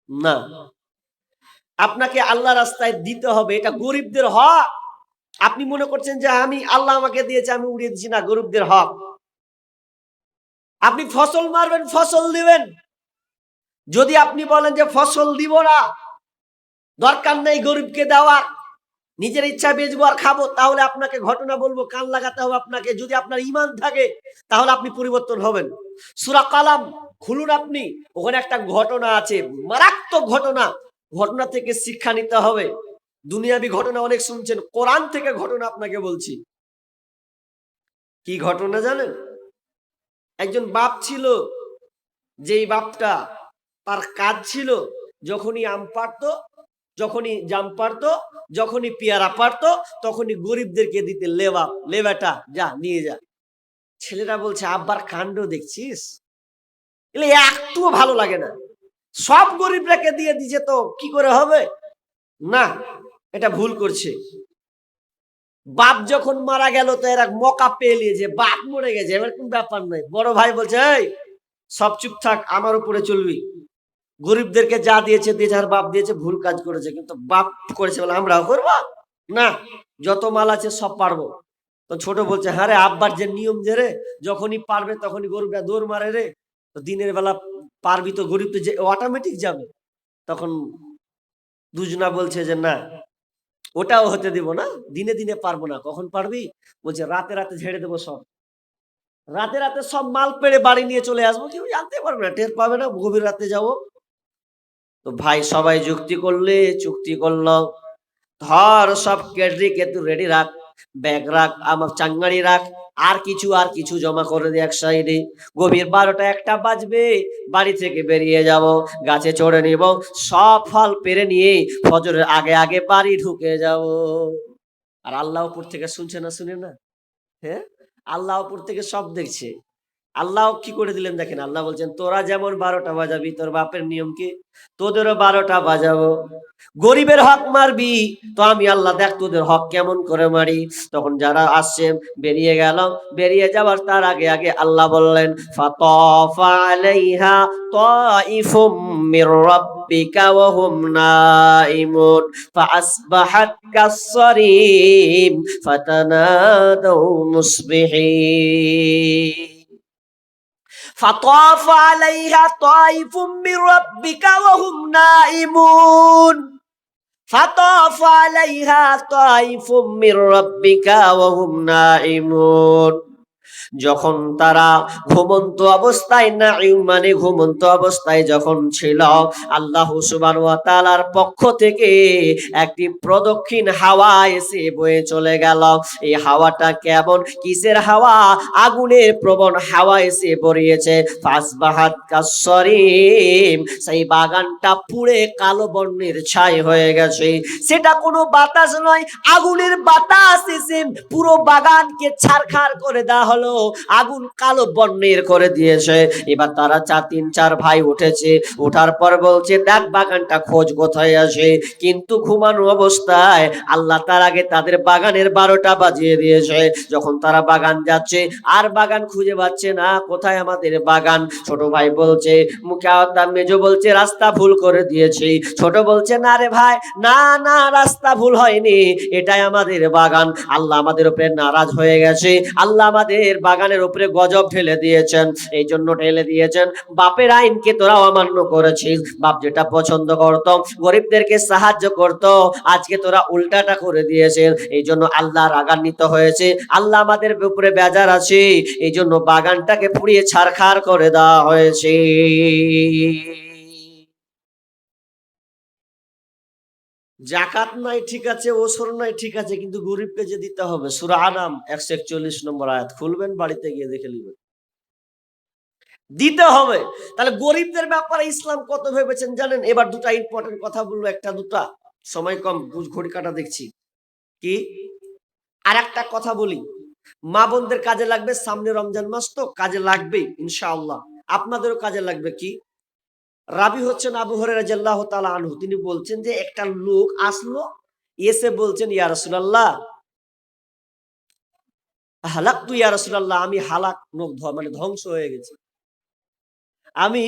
না। আপনাকে আল্লাহ রাস্তায় দিতে হবে, এটা গরিবদের হক। আপনি মনে করছেন যে আমি আল্লাহ আমাকে দিয়েছে আমি উড়িয়ে দিচ্ছি, না, গরিবদের হক। আপনি ফসল মারবেন, ফসল দিবেন। যদি আপনি বলেন যে ফসল দিব না, দরকার নেই গরিবকে দেওয়ার, নিজের ইচ্ছা বেচবো আর খাবো, তাহলে আপনাকে ঘটনা বলবো, কান লাগাতে হবে আপনাকে। যদি আপনার ঈমান থাকে তাহলে আপনি পরিবর্তন হবেন। সূরা কালাম খুলুন আপনি, ওখানে একটা ঘটনা আছে, মারাত্মক ঘটনা। ঘটনা থেকে শিক্ষা নিতে হবে। দুনিয়াবি ঘটনা অনেক শুনছেন, কোরআন থেকে ঘটনা আপনাকে বলছি। কি ঘটনা জানেন? একজন বাপ ছিল, যেই বাপটা, তার কাজ ছিল যখনই আম পারতো, যখনই জাম পারতো, যখনই পেয়ারা পারতো, তখনই গরিবদেরকে দিতে, লেবা লেবাটা যা নিয়ে যা। ছেলেরা বলছে, আব্বার কাণ্ড দেখছিস, এলে একটুও ভালো লাগে না, সব গরিবরাকে দিয়ে দিছে তো কি করে হবে? না, এটা ভুল করছে। বাপ যখন মারা গেল তো এরা মকা পেয়ে যে বাপ মরে গেছে, এবার কোন ব্যাপার নাই। বড় ভাই বলছে, এই সব চুপ থাক, আমার উপরে চলবি। গরিবদেরকে যা দিয়েছে দিয়েছে, আর বাপ দিয়েছে, ভুল কাজ করেছে, কিন্তু বাপ করেছে বলে আমরাও করবো না, যত মাল আছে সব পারবো। তো ছোট বলছে, হ্যাঁ রে, আব্বার যে নিয়ম যে রে, যখনই পারবে তখনই গরিবরা দৌড় মারে রে, তো দিনের বেলা পারবি তো গরিব তো যে অটোমেটিক যাবে। তখন দুজনা বলছে যে না, ওটাও হতে দিব না, দিনে দিনে পারবো না। কখন পারবি? বলছে রাতে রাতে ঝেড়ে দেবো সব, রাতে রাতে সব মাল পেড়ে বাড়ি নিয়ে চলে আসবো, কেউ জানতে পারবে না, টের পাবে না, গভীর রাতে যাবো। তো ভাই সবাই যুক্তি করলে, চুক্তি করলো, ধর সব কেটে তুই রেডি রাখ, ব্যাগ রাখ, আমার চাঙ্গাড়ি রাখ, আর কিছু জমা করে দে এক সাইডে। গভীর 12টা 1টা বাজবে, বাড়ি থেকে বেরিয়ে যাব, গাছে চড়ে নিব, সব ফল পেরে নিয়ে ফজরের আগে আগে বাড়ি ঢুকে যাব। আর আল্লাহ উপর থেকে শুনছে না, শুনে না? হ্যাঁ, আল্লাহ উপর থেকে সব দেখছে। আল্লাহ কি করে দিলেন দেখেন, আল্লাহ বলছেন, তোরা যেমন 12টা বাজাবি, তোর বাপের নিয়ম কি, তোদেরও 12টা বাজাবো। গরিবের হক মারবি, তো আমি আল্লাহ দেখ তোদের হক কেমন করে মারি। তখন যারা আসছে বেরিয়ে গেল, বেরিয়ে যাওয়ার তার আগে আগে আল্লাহ বললেন, ফাতাফা আলাইহা তাইফুম মির রাব্বিকা ওয়া হুম নাইমুন ফাআসবাহাত কাসসারিম ফাতানাদাউ মুসবিহিন। فطاف عليها طائف من ربك وهم نائمون فطاف عليها طائف من ربك وهم نائمون। যখন তারা ঘুমন্ত অবস্থায়, নাঈম মানে ঘুমন্ত অবস্থায় যখন ছিল, আল্লাহ সুবহানাহু ওয়া তাআলার পক্ষ থেকে একটি প্রদক্ষিণ হাওয়া এসে বয়ে চলে গেল। এই হাওয়াটা কেমন, কিসের হাওয়া? আগুনের প্রবণ হাওয়া এসে পড়িয়েছে। ফাসবাহাত কাসসরিম, সেই বাগানটা পুড়ে কালো বর্ণের ছাই হয়ে গেছে। সেটা কোনো বাতাস নয়, আগুনের বাতাস এসে পুরো বাগানকে ছারখার করে দেওয়া হলো, আগুন কালো বর্ণের করে দিয়েছে। এবার তারা 3-4 ভাই উঠেছে, ওঠার পর বলছে, দেখ বাগানটা খোঁজ কোথায় আসে। কিন্তু ঘুমানো অবস্থায় আল্লাহ তার আগে তাদের বাগানের 12টা বাজিয়ে দিয়েছে। যখন তারা বাগান যাচ্ছে, আর বাগান খুঁজে পাচ্ছে না, কোথায় আমাদের বাগান। ছোট ভাই বলছে, মুখে আওতাম, মেজো বলছে রাস্তা ভুল করে দিয়েছি। ছোট বলছে, না রে ভাই, না না, রাস্তা ভুল হয়নি, এটাই আমাদের বাগান। আল্লাহ আমাদের উপরে নারাজ হয়ে গেছে, আল্লাহ আমাদের বাগানের উপরে গজব ঢেলে দিয়েছেন। এই জন্য ঢেলে দিয়েছেন, বাপের আইনকে তোরা অমান্য করেছিস। বাপ যেটা পছন্দ করত, গরিবদেরকে সাহায্য করত, আজকে তোরা উল্টাটা করে দিয়েছেন। এই জন্য আল্লাহ রাগান্বিত হয়েছে, আল্লাহ আমাদের উপরে বেজার আছে। এই জন্য বাগানটাকে পুড়িয়ে ছারখার করে দেওয়া হয়েছে। জাকাত নাই ঠিক আছে, ওসর নাই ঠিক আছে, কিন্তু গরিবকে যে দিতে হবে। সূরা আনাম 141 নম্বর আয়াত খুলবেন, বাড়িতে গিয়ে দেখে নেবেন, দিতে হবে। তাহলে গরিবদের ব্যাপারে ইসলাম কত ভেবেছেন জানেন? এবার দুটা ইম্পর্টেন্ট কথা বলবো, একটা দুটা, সময় কম, ঘড়ি কাটা দেখছি। কি, আর একটা কথা বলি, মা বোনদের কাজে লাগবে, সামনে রমজান মাস তো কাজে লাগবেই ইনশাআল্লাহ, আপনাদেরও কাজে লাগবে। কি, রাবি হচ্ছেন আবু হুরায়রা রাদিয়াল্লাহু তাআলা আনহু, তিনি বলছেন যে একটা লোক আসলো, এসে বলছেন, ইয়া রাসূলুল্লাহ, হালাকতু ইয়া রাসূলুল্লাহ, আমি হালাক, মানে ধ্বংস হয়ে গেছি, আমি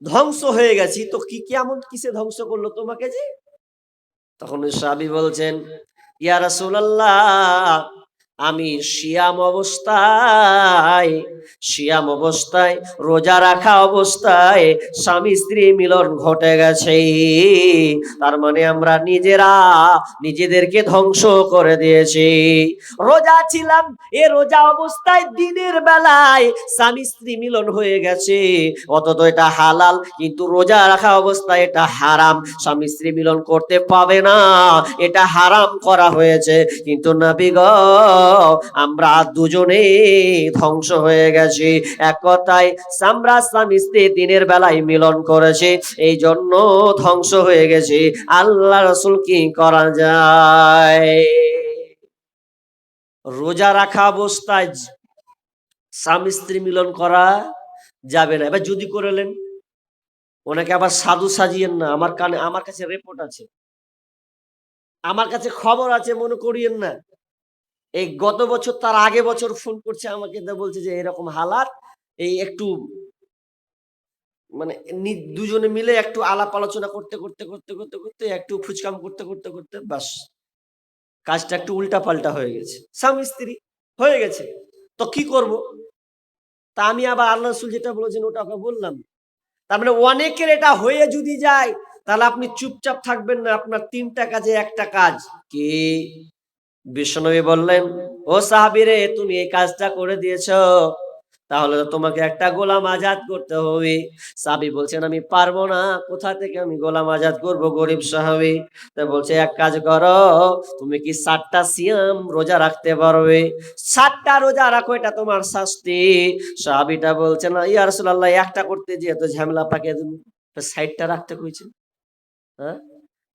ধ্বংস হয়ে গেছি। তো কি, কেমন কিসে ধ্বংস করলো তোমাকে যে? তখন ওই সাহাবী বলছেন, ইয়া রাসূলুল্লাহ, আমি সিয়াম অবস্থায় রোজা রাখা অবস্থায় স্বামী স্ত্রী মিলন ঘটে গেছে। তার মানে আমরা নিজেদেরকে ধ্বংস করে দিয়েছি। রোজা ছিলাম, এ রোজা অবস্থায় দিনের বেলায় স্বামী স্ত্রী মিলন হয়ে গেছে, অথচ এটা হালাল, কিন্তু রোজা রাখা অবস্থায় এটা হারাম। স্বামী স্ত্রী মিলন করতে পাবে না, এটা হারাম করা হয়েছে। কিন্তু নবী গো, আমরা দুজনে ধ্বংস হয়ে গেছি। এক কথায় আমরা স্বামী স্ত্রী দিনের বেলায় মিলন করেছি, এই জন্য ধ্বংস হয়ে গেছি। আল্লাহ রাসূল কি করা যায়? রোজা রাখা অবস্থায় স্বামী স্ত্রী মিলন করা যাবে না। এবার যদি করলেন, ওনাকে আবার সাধু সাজিয়েন না। আমার কাছে রিপোর্ট আছে, আমার কাছে খবর আছে, মনে করিয়েন না। এই গত বছর তার আগে বছর ফোন করছে আমাকে, বলছে যে এরকম হালাত, এই একটু মানে দুজনে মিলে একটু আলাপ আলোচনা করতে করতে করতে করতে করতে একটু ফুচকাম করতে করতে করতে বাস কাজটা একটু উল্টা পাল্টা হয়ে গেছে, স্বামী স্ত্রী হয়ে গেছে। তো কি করব? তা আমি আবার আল্লাহ রাসূল যেটা বলেছেন ওটা ওকে বললাম। তার মানে অনেকের এটা হয়ে যদি যায়, তাহলে আপনি চুপচাপ থাকবেন না, আপনার ৩টা কাজে একটা কাজ কি? বিশ্বনবী বললেন, ও সাহাবীরে, তুমি এই কাজটা করে দিয়েছো, তাহলে তো তোমাকে একটা গোলাম আজাদ করতে হবে। সাহাবী বলছেন, আমি পারবো না, কোথা থেকে আমি গোলাম আজাদ করব? গরিব সাহাবী। তা বলছে, এক কাজ করো, তুমি কি ৭টা সিয়াম রোজা রাখতে পারবে? ৭টা রোজা রাখো, এটা তোমার শাস্তি। সাহাবীটা বলছেন, ইয়া রাসূলুল্লাহ, একটা করতে যেয়ে তো ঝামেলা পাকিয়ে দেব, ৬০টা রাখতে কইছেন। হ্যাঁ,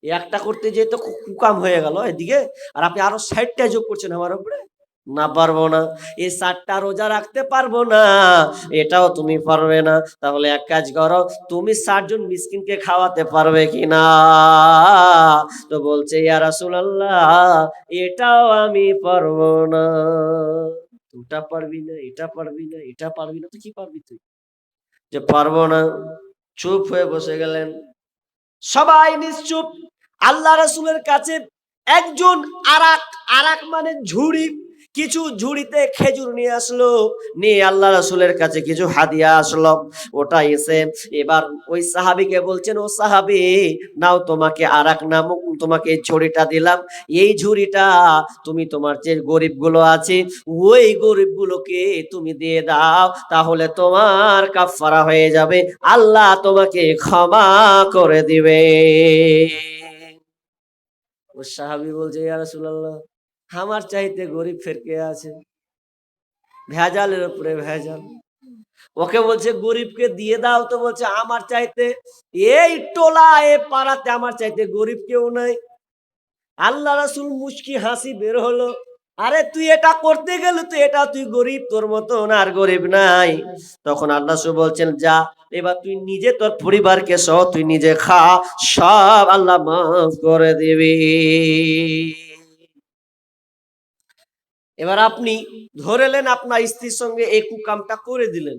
একটা করতে যেয়ে তো কুকাম হয়ে গেল এদিকে, আর আপনি আরো ৬০টা যোগ করছেন আমার উপরে। না, পারবো না, এই ৭টা রোজা রাখতে পারবো না, এটাও তুমি পারবে না। তাহলে এক কাজ করো, তুমি ৬০ জন মিসকিনকে খাওয়াতে পারবে কিনা? তো বলছে, ইয়া রাসূলুল্লাহ, এটাও আমি পারবো না। ওটা পারবি না, এটা পারবি না, এটা পারবি না, তো কি পারবি তুই? যে পারবো না। চুপ হয়ে বসে গেলেন, সবাই নিশ্চুপ। আল্লাহ রাসূলের কাছে একজন আরাক, আরাক মানে ঝুড়ি, কিছু ঝুড়িতে খেজুর নিয়ে আসলো, নিয়ে আল্লাহ রাসূলের কাছে কিছু হাদিয়া আসলো। ওটা এসে এবার ওই সাহাবীকে বলছেন, ও সাহাবী, নাও, তোমাকে আরাক নামক তোমাকে এই ঝুড়িটা দিলাম, এই ঝুড়িটা তুমি তোমার যে গরিবগুলো আছে ওই গরিবগুলোকে তুমি দিয়ে দাও, তাহলে তোমার কাফারা হয়ে যাবে, আল্লাহ তোমাকে ক্ষমা করে দিবে। ও সাহাবী বলছে, ইয়া রাসূলুল্লাহ, আমার চাইতে গরিব ফের কে আছে? ভেজালের উপরে ভেজাল। ওকে বলছে গরিবকে দিয়ে দাও, তো বলছে আমার চাইতে এই টোলা এ পাড়াতে আমার চাইতে গরিব কেউ নাই। আল্লাহ রাসূল মুচকি হাসি বের হলো, আরে তুই এটা করতে গেলে তুই গরিব, তোর মতন আর গরিব নাই। তখন আল্লাহ রাসূল বলছেন, যা, এবার তুই নিজে তোর পরিবারকে সহ তুই নিজে খা, সব আল্লাহ মাফ করে দিবি। এবার আপনি ধরেলেন আপনার স্ত্রীর সঙ্গে এই কুকামটা করে দিলেন,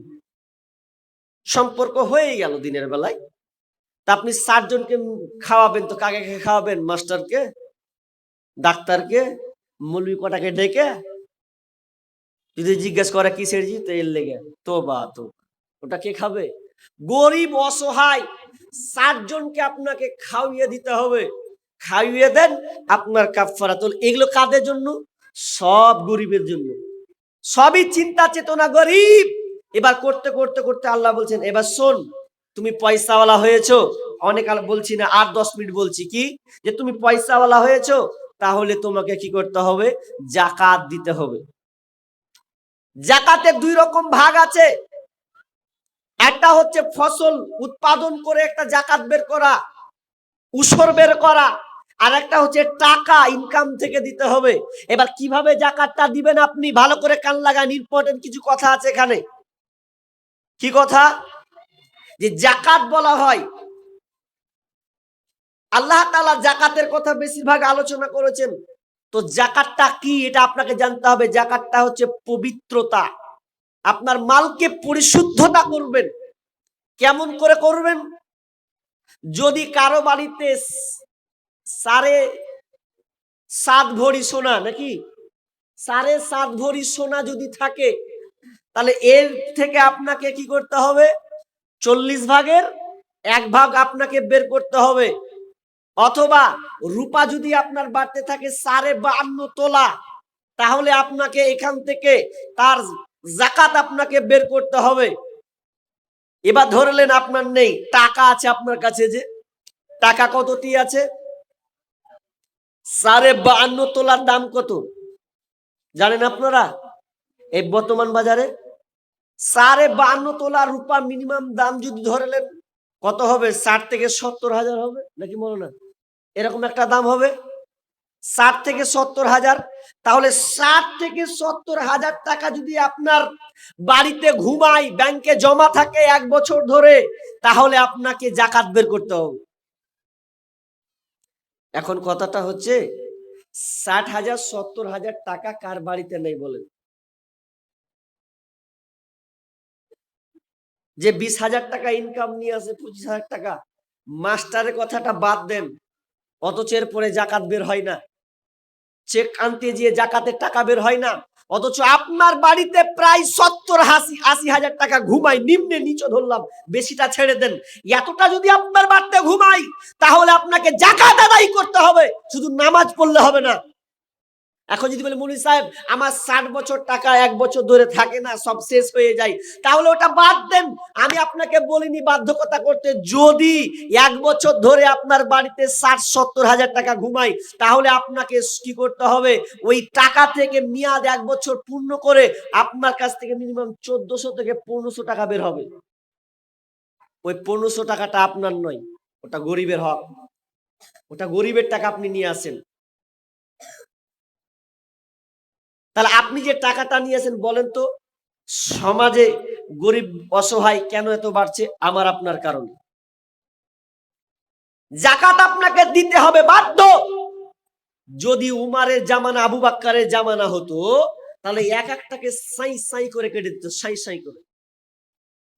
সম্পর্ক হয়ে গেল দিনের বেলায়। তা আপনি ৬০ জনকে খাওয়াবেন, তো কাকে খাওয়াবেন? মাস্টারকে, ডাক্তারকে, মৌলবি কটাকে ডেকে? যদি জিজ্ঞেস করে কিসের জি, তো এর লেগে। তো ওটা কে খাবে? গরিব অসহায় ৬০ জনকে আপনাকে খাওয়িয়ে দিতে হবে। খাইয়ে দেন, আপনার কাফারাতুল। এগুলো কাদের জন্য? সব গরিবের জন্য, সবই চিন্তা চেতনা গরিব। এবার করতে করতে করতে আল্লাহ বলছেন, এবার শোন, তুমি পয়সাওয়ালা হয়েছো, অনেক বলছি না, ৮-১০ মিনিট বলছি, কি যে তুমি পয়সাওয়ালা হয়েছো, তাহলে তোমাকে কি করতে হবে? যাকাত দিতে হবে। যাকাতের ২ রকম ভাগ আছে। একটা হচ্ছে ফসল উৎপাদন করে একটা যাকাত বের করা, উসর বের করা, আর একটা হচ্ছে টাকা ইনকাম থেকে দিতে হবে। এবার কিভাবে যাকাতটা দিবেন আপনি ভালো করে কান লাগান, ইম্পর্টেন্ট কিছু কথা আছে এখানে। কি কথা? যে যাকাত বলা হয়, আল্লাহ তাআলা যাকাতের কথা বেশিরভাগ আলোচনা করেছেন। তো যাকাতটা কি এটা আপনাকে জানতে হবে। যাকাতটা হচ্ছে পবিত্রতা, আপনার মালকে পরিশুদ্ধতা করবেন। কেমন করে করবেন? যদি কারো বাড়িতে 7.5 ভরি সোনা নাকি, 7.5 ভরি সোনা যদি থাকে, তাহলে এর থেকে আপনাকে কি করতে হবে? 40 ভাগের 1 ভাগ আপনাকে বের করতে হবে। অথবা রূপা যদি আপনার বাড়তে থাকে 52.5 তোলা, তাহলে আপনাকে এখান থেকে তার যাকাত আপনাকে বের করতে হবে। এবার ধরলেন আপনার নেই, টাকা আছে আপনার কাছে, যে টাকা কতটি আছে? 52.5 তোলার দাম কত জানেন আপনারা? এই বর্তমান বাজারে 52.5 তোলা রূপা মিনিমাম দাম যদি ধরলেন কত হবে? 60 থেকে 70 হাজার হবে নাকি মনে না, এরকম একটা দাম হবে, 60 থেকে 70 হাজার। তাহলে 60 থেকে 70 হাজার টাকা যদি আপনার বাড়িতে ঘুমাই, ব্যাংকে জমা থাকে 1 বছর ধরে, তাহলে আপনাকে যাকাত বের করতে হবে। এখন কথাটা হচ্ছে 60,000 70,000 টাকা কার বাড়িতে নেই বলেন? যে 20,000 টাকা ইনকাম নিয়ে আসে, 25,000 টাকা, মাস্টারের কথাটা বাদ দেন, অথচ এর পরে জাকাত বের হয় না, চেক আনতে গিয়ে জাকাতের টাকা বের হয় না। অথচ আপনার বাড়িতে প্রায় 70-80 হাজার টাকা ঘুমাই, নিম্নে নিচে ধরলাম, বেশিটা ছেড়ে দেন, এতটা যদি আপনার বাড়িতে ঘুমাই, তাহলে আপনাকে জাকাত আদায় করতে হবে, শুধু নামাজ পড়লে হবে না। এখন যদি বলে মুনি সাহেব আমার 60 বছর টাকা 1 বছর ধরে থাকে না, সব শেষ হয়ে যায়, তাহলে ওটা বাদ দেন। আমি আপনাকে বলিনি বাধ্যকতা করতে, যদি 1 বছর ধরে আপনার বাড়িতে 60-70 হাজার টাকা ঘুমাই, তাহলে আপনাকে কি করতে হবে? ওই টাকা থেকে মেয়াদ 1 বছর পূর্ণ করে আপনার কাছ থেকে মিনিমাম 1400 থেকে 1500 টাকা বের হবে। ওই 1500 টাকাটা আপনার নয়, ওটা গরিবের হক, ওটা গরিবের টাকা, আপনি নিয়ে আসেন। তাহলে আপনি যে টাকাটা নিয়েছেন, বলেন তো সমাজে গরিব অসহায় কেন এত বাড়ছে? আমার আপনার কারণে। যাকাত আপনাকে দিতে হবে বাধ্য। যদি উমারের জামানা, আবু বাক্কারের জামানা হতো, তাহলে এক একটাকে সাই সাই করে কেটে দিত, সাই সাই করে।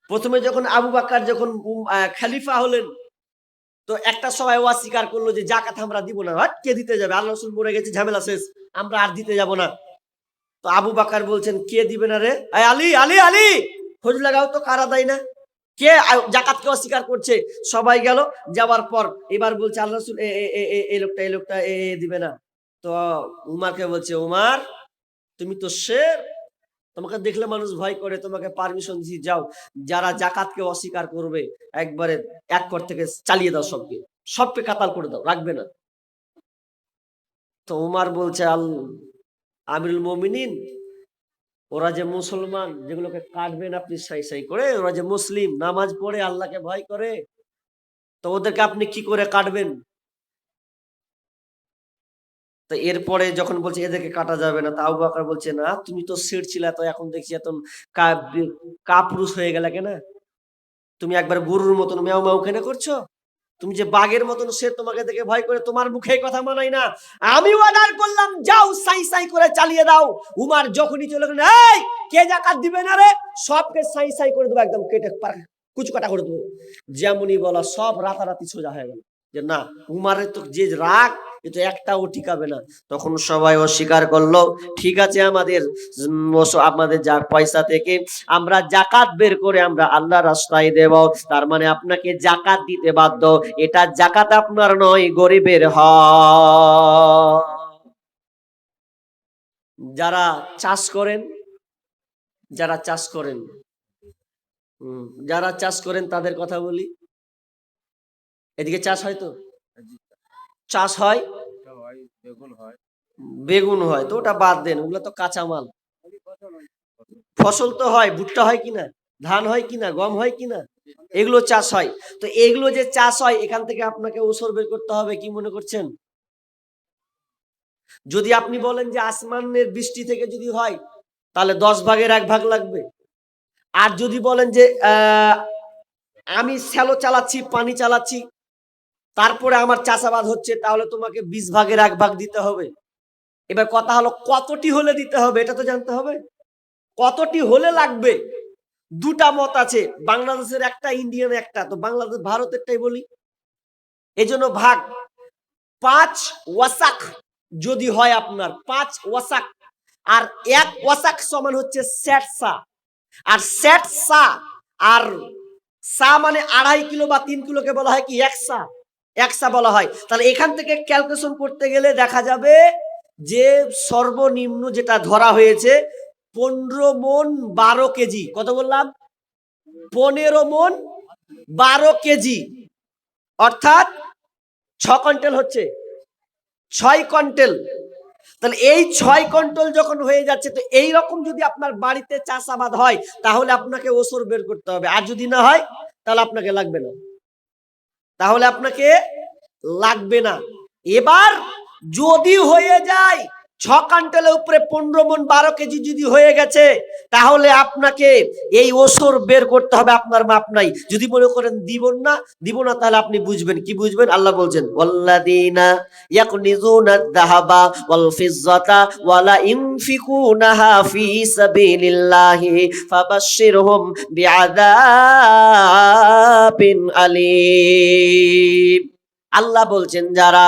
প্রথমে যখন আবু বাক্কার যখন খলিফা হলেন, তো একটা সবাই অস্বীকার করলো যে জাকাত আমরা দিব না, কে দিতে যাবে, আল্লাহ রাসূল মরে গেছে, ঝামেলা শেষ, আমরা আর দিতে যাব না। তো আবু বাকার বলছেন, কে দিবে না রে? আলী আলী আলী, খোঁজ লাগাও তো, কারা দেয় না, কে জাকাতকে অস্বীকার করছে। সবাই গেল, যাওয়ার পর এবার বলছে আল্লাহ রাসূল এই লোকটা দিবে না। তো উমারকে বলছে, উমার তুমি তো শের, তোমাকে দেখলে মানুষ ভয় করে, তোমাকে পারমিশন দিয়ে যাও, যারা জাকাতকে অস্বীকার করবে একবারে এক কর থেকে চালিয়ে দাও, সবকে কাতাল করে দাও, রাখবে না। তো উমার বলছে, আমিরুল মুমিনিন, ওরা যে মুসলমান, যেগুলোকে কাটবেন আপনি সাই সাই করে, ওরা যে মুসলিম, নামাজ পড়ে, আল্লাহকে ভয় করে, তো ওদেরকে আপনি কি করে কাটবেন? তো এরপরে যখন বলছে এদেরকে কাটা যাবে না, তা আবু বকর বলছে, না তুমি তো শের ছিলে, তো এখন দেখছি এত কাপুরুষ হয়ে গেলে কেন? তুমি একবার গরুর মতন ম্যাও ম্যাও কেন করছো? তুমি যে বাঘের মতন, সে তোমাকে দেখে ভয় করে, তোমার মুখে কথা মানাই না। আমি অর্ডার করলাম, যাও সাই সাই করে চালিয়ে দাও। উমার যখনই চলে গেলেন, এই কে জাকাত দিবে না রে, সবকে সাই সাই করে দেবো, একদম কেটে কুচকাটা করে দেবো। যেমনই বলা, সব রাতারাতি সোজা হয়ে গেল, যে না, উমারের তো যে রাগ, এ তো একটাও টিকাবে না। তখন সবাই অস্বীকার করলো, ঠিক আছে, আমাদের যা পয়সা থেকে আমরা জাকাত বের করে আমরা আল্লাহর রাস্তায় দেব, তার মানে আপনাকে জাকাত দিতে বাধ্য। এটা জাকাত আপনার নয়, গরিবের হক। যারা চাষ করেন, যারা চাষ করেন, যারা চাষ করেন তাদের কথা বলি। এদিকে চাষ হয়, তো চাষ হয়, বেগুন হয়, তো ওটা বাদ দেন, ওগুলো তো কাঁচা মাল। ফসল তো হয়, ভুট্টা হয় কিনা, ধান হয় কিনা, গম হয় কিনা, এগুলো চাষ হয়। তো এগুলো যে চাষ হয়, এখান থেকে আপনাকে ওসর বের করতে হবে, কি মনে করছেন? যদি আপনি বলেন যে আসমানের বৃষ্টি থেকে যদি হয়, তাহলে 10 ভাগের 1 ভাগ লাগবে। আর যদি বলেন যে আমি শ্যালো চালাচ্ছি, পানি চালাচ্ছি, তারপরে আমার চাষাবাদ হচ্ছে, তাহলে তোমাকে 20 ভাগের 1 ভাগ দিতে হবে। এবার কথা হলো, কতটি হলে দিতে হবে, এটা তো জানতে হবে, কতটি হলে লাগবে। দুটা মত আছে, বাংলাদেশের একটা, ইন্ডিয়ান একটা। তো বাংলাদেশ ভারতেরটাই বলি, এজন্য ভাগ। 5 ওয়াসাক যদি হয় আপনার 5 ওয়াসাক, আর 1 ওয়াসাক সমান হচ্ছে 60 সা, আর 60 সা আর সা মানে 2.5 কিলো বা 3 কিলোকে বলা হয় কি 1 সা, 1 সা বলা হয়। তাহলে এখান থেকে ক্যালকুলেশন করতে গেলে দেখা যাবে যে সর্বনিম্ন যেটা ধরা হয়েছে 15 মণ 12 কেজি। কত বললাম? 15 মণ 12 কেজি, অর্থাৎ 6 কুইন্টাল হচ্ছে, 6 কুইন্টাল। তাহলে এই 6 কুইন্টাল যখন হয়ে যাচ্ছে, তো এই রকম যদি আপনার বাড়িতে চাষাবাদ হয় তাহলে আপনাকে ওসর বের করতে হবে, আর যদি না হয় তাহলে আপনাকে লাগবে না, তাহলে আপনাকে লাগবে না। এবার যদি হয়ে যায় 6 কুইন্টালের উপরে 15 মণ 12 কেজি যদি হয়ে গেছে, তাহলে আপনাকে এই ওসর বের করতে হবে, আপনার মাপ নাই। যদি মনে করেন দিব না, তাহলে আপনি বুঝবেন কি বুঝবেন? আল্লাহ বলছেন ওয়াল্লাযীনা ইয়াকনিজুনাদ যাহাবা ওয়াল ফিজ্জাতা ওয়ালা ইনফিকুনাহা ফি সাবিলিল্লাহি ফাবাশশিরহুম বিআযাবিন আলীম। আল্লাহ বলছেন যারা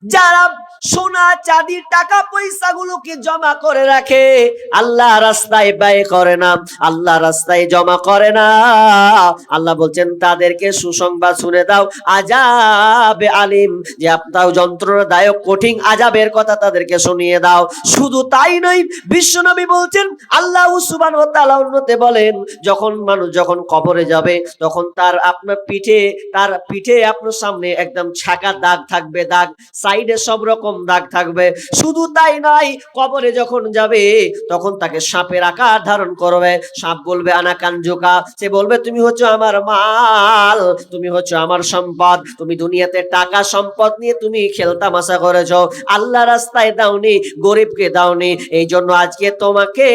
যারা সোনা চাঁদি টাকা পয়সা গুলোকে জমা করে রাখে, আল্লাহ রাস্তায় ব্যয় করে না, আল্লাহ রাস্তায় জমা করে না, আল্লাহ বলছেন তাদেরকে সুসংবাদ শুনে দাও আযাবে আলিম, যে আপনার যন্ত্রণাদায়ক কঠিন আযাবের কথা তাদেরকে শুনিয়ে দাও। শুধু তাই নয়, বিশ্বনবী বলছেন, আল্লাহ সুবহানাহু ওয়া তাআলা অন্যতে বলেন, যখন মানুষ যখন কবরে যাবে তখন আপনার পিঠে আপনার সামনে একদম ছাকা দাগ থাকবে, দাগ সাইডে সব রকম দাগ থাকবে। শুধু তাই নয়, কবরে যখন যাবে তখন তাকে সাপের আকার ধারণ করবে। সাপ বলবে আনা কানজুকা, সে বলবে তুমি হচ্ছে আমার মাল, তুমি হচ্ছে আমার সম্পদ, তুমি দুনিয়াতে টাকা সম্পদ নিয়ে তুমি খেলতামাশা করেছো, আল্লাহ রাস্তায় দাওনি, গরিবকে দাওনি, এই জন্য আজকে তোমাকে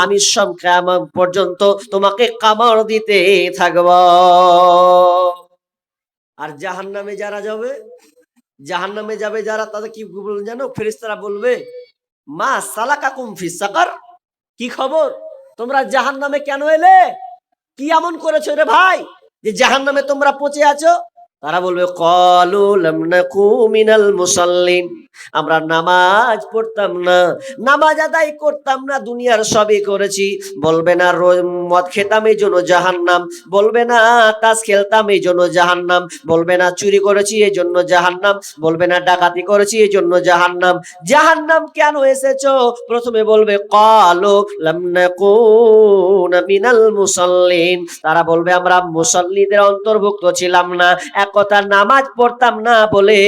আমি কিয়ামত পর্যন্ত তোমাকে কামড় দিতে থাকব। আর জাহান্নামে যাবে যারা, তাদের কি বলবেন জানো? ফেরেশতারা বলবে মা সালাকাকুম ফিস সাকার, কি খবর, তোমরা জাহান্নামে কেন এলে? কি এমন করেছো রে ভাই যে জাহান্নামে তোমরা পচে আছো? তারা বলবে ক্বালু লাম নাকু মিনাল মুসাল্লিন, আমরা নামাজ পড়তাম না, নামাজ আদায় করতাম না, দুনিয়ার সবই করেছি। বলবে না মদ খেতাম এই জন্য জাহান্নাম, বলবে না তাস খেলতাম এই জন্য জাহান্নাম, বলবে না চুরি করেছি এই জন্য জাহান্নাম, বলবে না ডাকাতি করেছি এই জন্য জাহান্নাম। জাহান্নাম কেন এসেছো? প্রথমে বলবে ক্বালু লাম নাকু মিনাল মুসাল্লিন, তারা বলবে আমরা মুসাল্লিদের অন্তর্ভুক্ত ছিলাম না, এক কথা নামাজ পড়তাম না বলে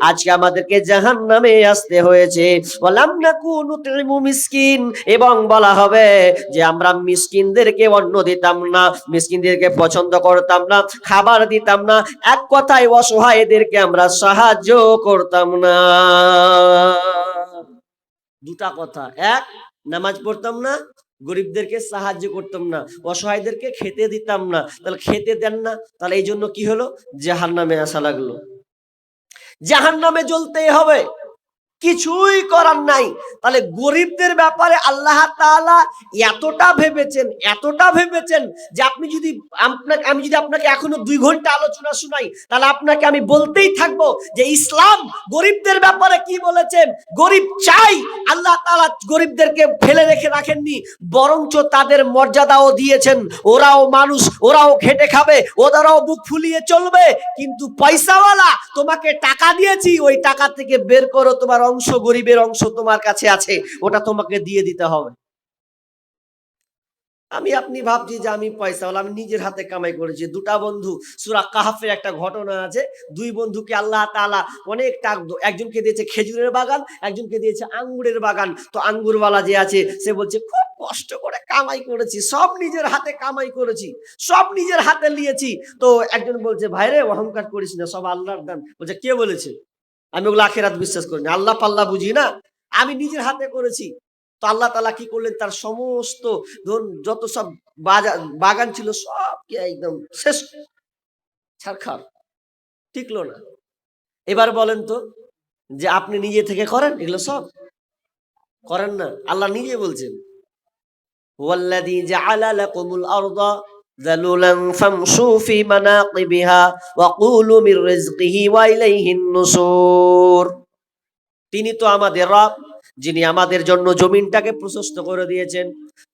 আজকে আমাদেরকে জাহান্নামে আসতে হয়েছে। ওয়ালাম নাকু নুতিমু মিসকিন, এবং বলা হবে যে আমরা মিসকিনদেরকে অন্ন দিতাম না, মিসকিনদেরকে পছন্দ করতাম না, খাবার দিতাম না, এক কথায় অসহায়দেরকে আমরা সাহায্য করতাম না। দুটা কথা, এক নামাজ পড়তাম না, গরিবদেরকে সাহায্য করতাম না, অসহায়দেরকে খেতে দিতাম না। তাহলে খেতে দেন না, তাহলে এই জন্য কি হলো? জাহান্নামে আসা লাগলো, জাহান্নামে জ্বলতেই হবে, কিছুই করার নাই। তাহলে গরিবদের ব্যাপারে আল্লাহ তাআলা এতটা ভেবেছেন যে আমি যদি আপনাকে এখনো 2 ঘন্টা আলোচনা শোনাই, তাহলে আপনাকে আমি বলতেই থাকবো যে ইসলাম গরিবদের ব্যাপারে কি বলেছেন। গরিব চাই, আল্লাহ তাআলা গরিবদেরকে ফেলে রেখে রাখেননি, বরঞ্চ তাদের মর্যাদাও দিয়েছেন। ওরাও মানুষ, ওরাও খেটে খাবে, ওরাও বুক ফুলিয়ে চলবে, কিন্তু পয়সাওয়ালা, তোমাকে টাকা দিয়েছি, ওই টাকা থেকে বের করো তোমার অংশ, গরিবের অংশ তোমার কাছে আছে, ওটা তোমাকে দিয়ে দিতে হবে। আপনি ভাবছি যে আমি পয়সাওয়ালা, আমি নিজের হাতে কামাই করেছি। দুটা বন্ধু, সূরা কাহফের একটা ঘটনা আছে, 2 বন্ধুকে আল্লাহ তাআলা অনেক টাকা, একজনকে দিয়েছে খেজুরের বাগান, একজনকে দিয়েছে আঙ্গুরের বাগান। তো আঙ্গুরওয়ালা যে আছে সে বলছে খুব কষ্ট করে কামাই করেছি, সব নিজের হাতে কামাই করেছি, সব নিজের হাতে নিয়েছি। তো একজন বলছে ভাই রে অহংকার করিস না, সব আল্লাহর দান। বলছে কে বলেছে? আমি ওগুলো আখিরাত বিশ্বাস করি না, আল্লাহ পাল্লা বুঝি না, আমি নিজের হাতে করেছি। তো আল্লাহ তাআলা কি করলেন? তার সমস্ত যত সব বাগান ছিল সবকে একদম শেষ, ছারখার, টিকলো না। এবার বলেন তো, যে আপনি নিজে থেকে করেন এগুলো সব? করেন না। আল্লাহ নিজে বলছেন ওয়াল্লাযী জাআলা লাকুমুল আরদা যালুলান ফামশু ফি মানাকিবিহা ওয়া কুলু মির রিজকিহি ওয়া ইলাইহিন নুশুর। তিনি তো আমাদের রব, যিনি আমাদের জন্য জমিনটাকে প্রশস্ত করে দিয়েছেন,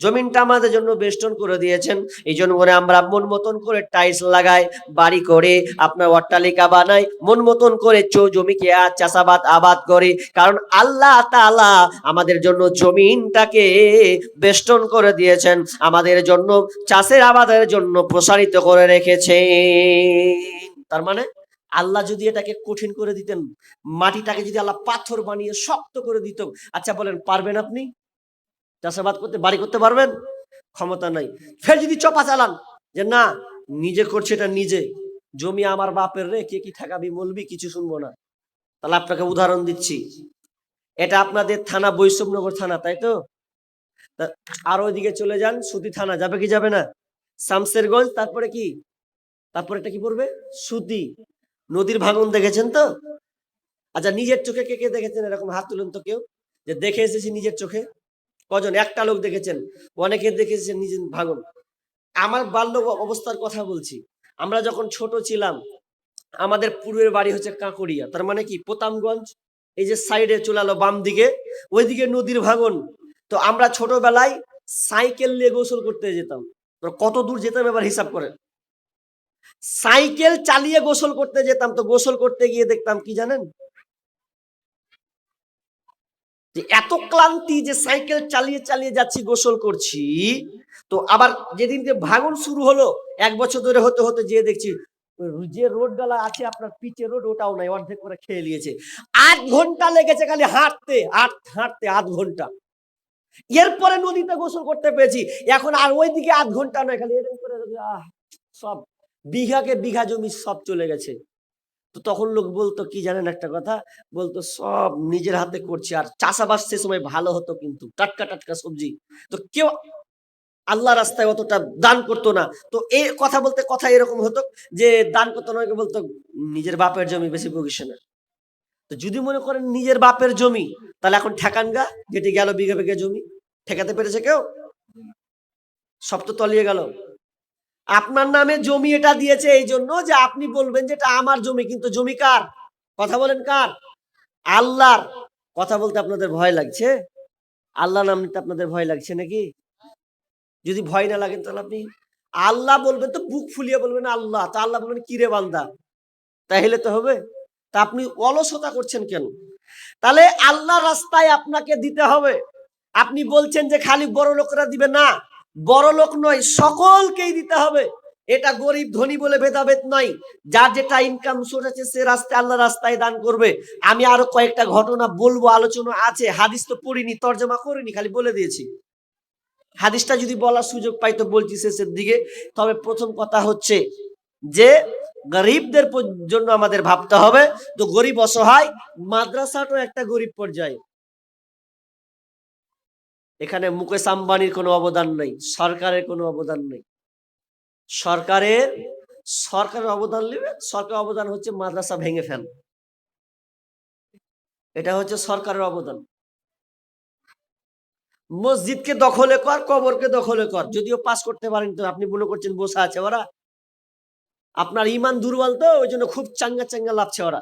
জমিনটা আমাদের জন্য বেষ্টন করে দিয়েছেন। এই জন্য করে আমরা মন মতন করে টাইলস লাগাই, বাড়ি করে, আপনার অট্টালিকা বানাই, মন মতন করে জমিকে চাষাবাদ আবাদ করে, কারণ আল্লাহ তাআলা আমাদের জন্য জমিনটাকে বেষ্টন করে দিয়েছেন, আমাদের জন্য চাষের আবাদের জন্য প্রসারিত করে রেখেছেন। তার মানে আল্লাহ যদি এটাকে কঠিন করে দিতেন, মাটিটাকে যদি আল্লাহ পাথর বানিয়ে শক্ত করে দিত, আচ্ছা বলেন পারবেন আপনি চাষাবাদ করতে, বাড়ি করতে পারবেন? ক্ষমতা নাই। ফের যদি চপা চালান যে না নিজে করছে, এটা নিজে, জমি আমার বাপের রে, কে কি ঠেকাবি বলবি, কিছু শুনবো না। তাহলে আপনাকে উদাহরণ দিচ্ছি, এটা আপনাদের থানা বৈষ্ণবনগর থানা, তাই তো? আর ওইদিকে চলে যান সুতি থানা, যাবে কি যাবে না? শামসেরগঞ্জ, তারপরে কি, তারপরে এটা কি পড়বে? সুতি। নদীর ভাঙন দেখেছেন তো? আচ্ছা নিজের চোখে কে কে দেখেছেন এরকম, হাত তুলেন তো কেউ, যে দেখে এসেছি নিজের চোখে। কজন? একটা লোক দেখেছেন, অনেকে দেখেছেন নিজের ভাঙন। আমার বাল্য অবস্থার কথা বলছি, আমরা যখন ছোট ছিলাম, আমাদের পূর্বের বাড়ি হচ্ছে কাঁকড়িয়া, তার মানে কি প্রতামগঞ্জ, এই যে সাইডে চলে এলো বাম দিকে, ওইদিকে নদীর ভাঙন। তো আমরা ছোটবেলায় সাইকেল নিয়ে গোসল করতে যেতাম। তো কত দূর যেতাম এবার হিসাব করেন, সাইকেল চালিয়ে গোসল করতে যেতাম। তো গোসল করতে গিয়ে দেখতাম কি জানেন, যে এত ক্লান্তি যে সাইকেল চালিয়ে চালিয়ে যাচ্ছি, গোসল করছি। তো আবার যেদিন যে ভাঙন শুরু হলো, এক বছর ধরে হতে হতে যে দেখছি যে রোড গালা আছে আপনার পিচের রোড, ওটাও নাই, অর্ধেক করে খেয়ে নিয়েছে। 8 ঘন্টা লেগেছে খালি হাঁটতে, হাঁটতে 8 ঘন্টা। এরপরে নদীতে গোসল করতে পেরেছি। এখন আর ওইদিকে 8 ঘন্টা নয়, খালি এরকম করে সব বিঘাকে বিঘা জমি সব চলে গেছে। তো তখন লোক বলতো কি জানেন একটা কথা, বলতো সব নিজের হাতে করছে। আর চাষাবাস সে সময় ভালো হতো, কিন্তু টাটকা টাটকা সবজি। তো কেউ আল্লাহ রাস্তায় অতটা দান করতো না। তো এই কথা বলতে কথা এরকম হতো যে দান করতো না, বলতো নিজের বাপের জমি বেশি বকিস না। তো যদি মনে করেন নিজের বাপের জমি, তাহলে এখন ঠেকান গা, যেটি গেল বিঘা বিঘা জমি, ঠেকাতে পেরেছে কেউ? সব তো তলিয়ে গেল। আপনার নামে জমি এটা দিয়েছে এই জন্য যে আপনি বলবেন যে এটা আমার জমি, কিন্তু জমি কার? কথা বলেন কার? আল্লাহর। কথা বলতে আপনাদের ভয় লাগছে? আল্লাহ নাম নিতে আপনাদের ভয় লাগছে নাকি? যদি ভয় না লাগেন তাহলে আপনি আল্লাহ বলবেন, তো বুক ফুলিয়ে বলবেন আল্লাহ, তা আল্লাহ বলবেন কিরে বান্দা, তাহলে তো হবে। তা আপনি অলসতা করছেন কেন? তাহলে আল্লাহ রাস্তায় আপনাকে দিতে হবে। আপনি বলছেন যে খালি বড় লোকরা দিবে, না, বড় লোক নয়, সকলকেই দিতে হবে। এটা গরিব ধনী বলে ভেদাভেদ নয়, যার যেটা ইনকাম সোর্স আছে সে রাস্তায়, আল্লাহ রাস্তায় দান করবে। আমি আরো কয়েকটা ঘটনা বলবো, আলোচনা আছে, হাদিস তো পড়িনি, তর্জমা করিনি, খালি বলে দিয়েছি। হাদিসটা যদি বলার সুযোগ পাই তো বলছি শেষের দিকে। তবে প্রথম কথা হচ্ছে যে গরিবদের জন্য আমাদের ভাবতে হবে। তো গরিব অসহায়, মাদ্রাসাটাও একটা গরিব পর্যায়ে। এখানে মুকেশ আম্বানির কোনো অবদান নেই, সরকারের কোনো অবদান নেই। সরকারের অবদান নেবে, সরকারের অবদান হচ্ছে মাদ্রাসা ভেঙে ফেল, এটা হচ্ছে সরকারের অবদান। মসজিদকে দখলে কর, কবরকে দখলে কর, যদিও পাস করতে পারেন তো আপনি মনে করছেন বসে আছে ওরা। আপনার ইমান দুর্বল তো, ওই জন্য খুব চাঙ্গা চাঙ্গা লাগছে ওরা।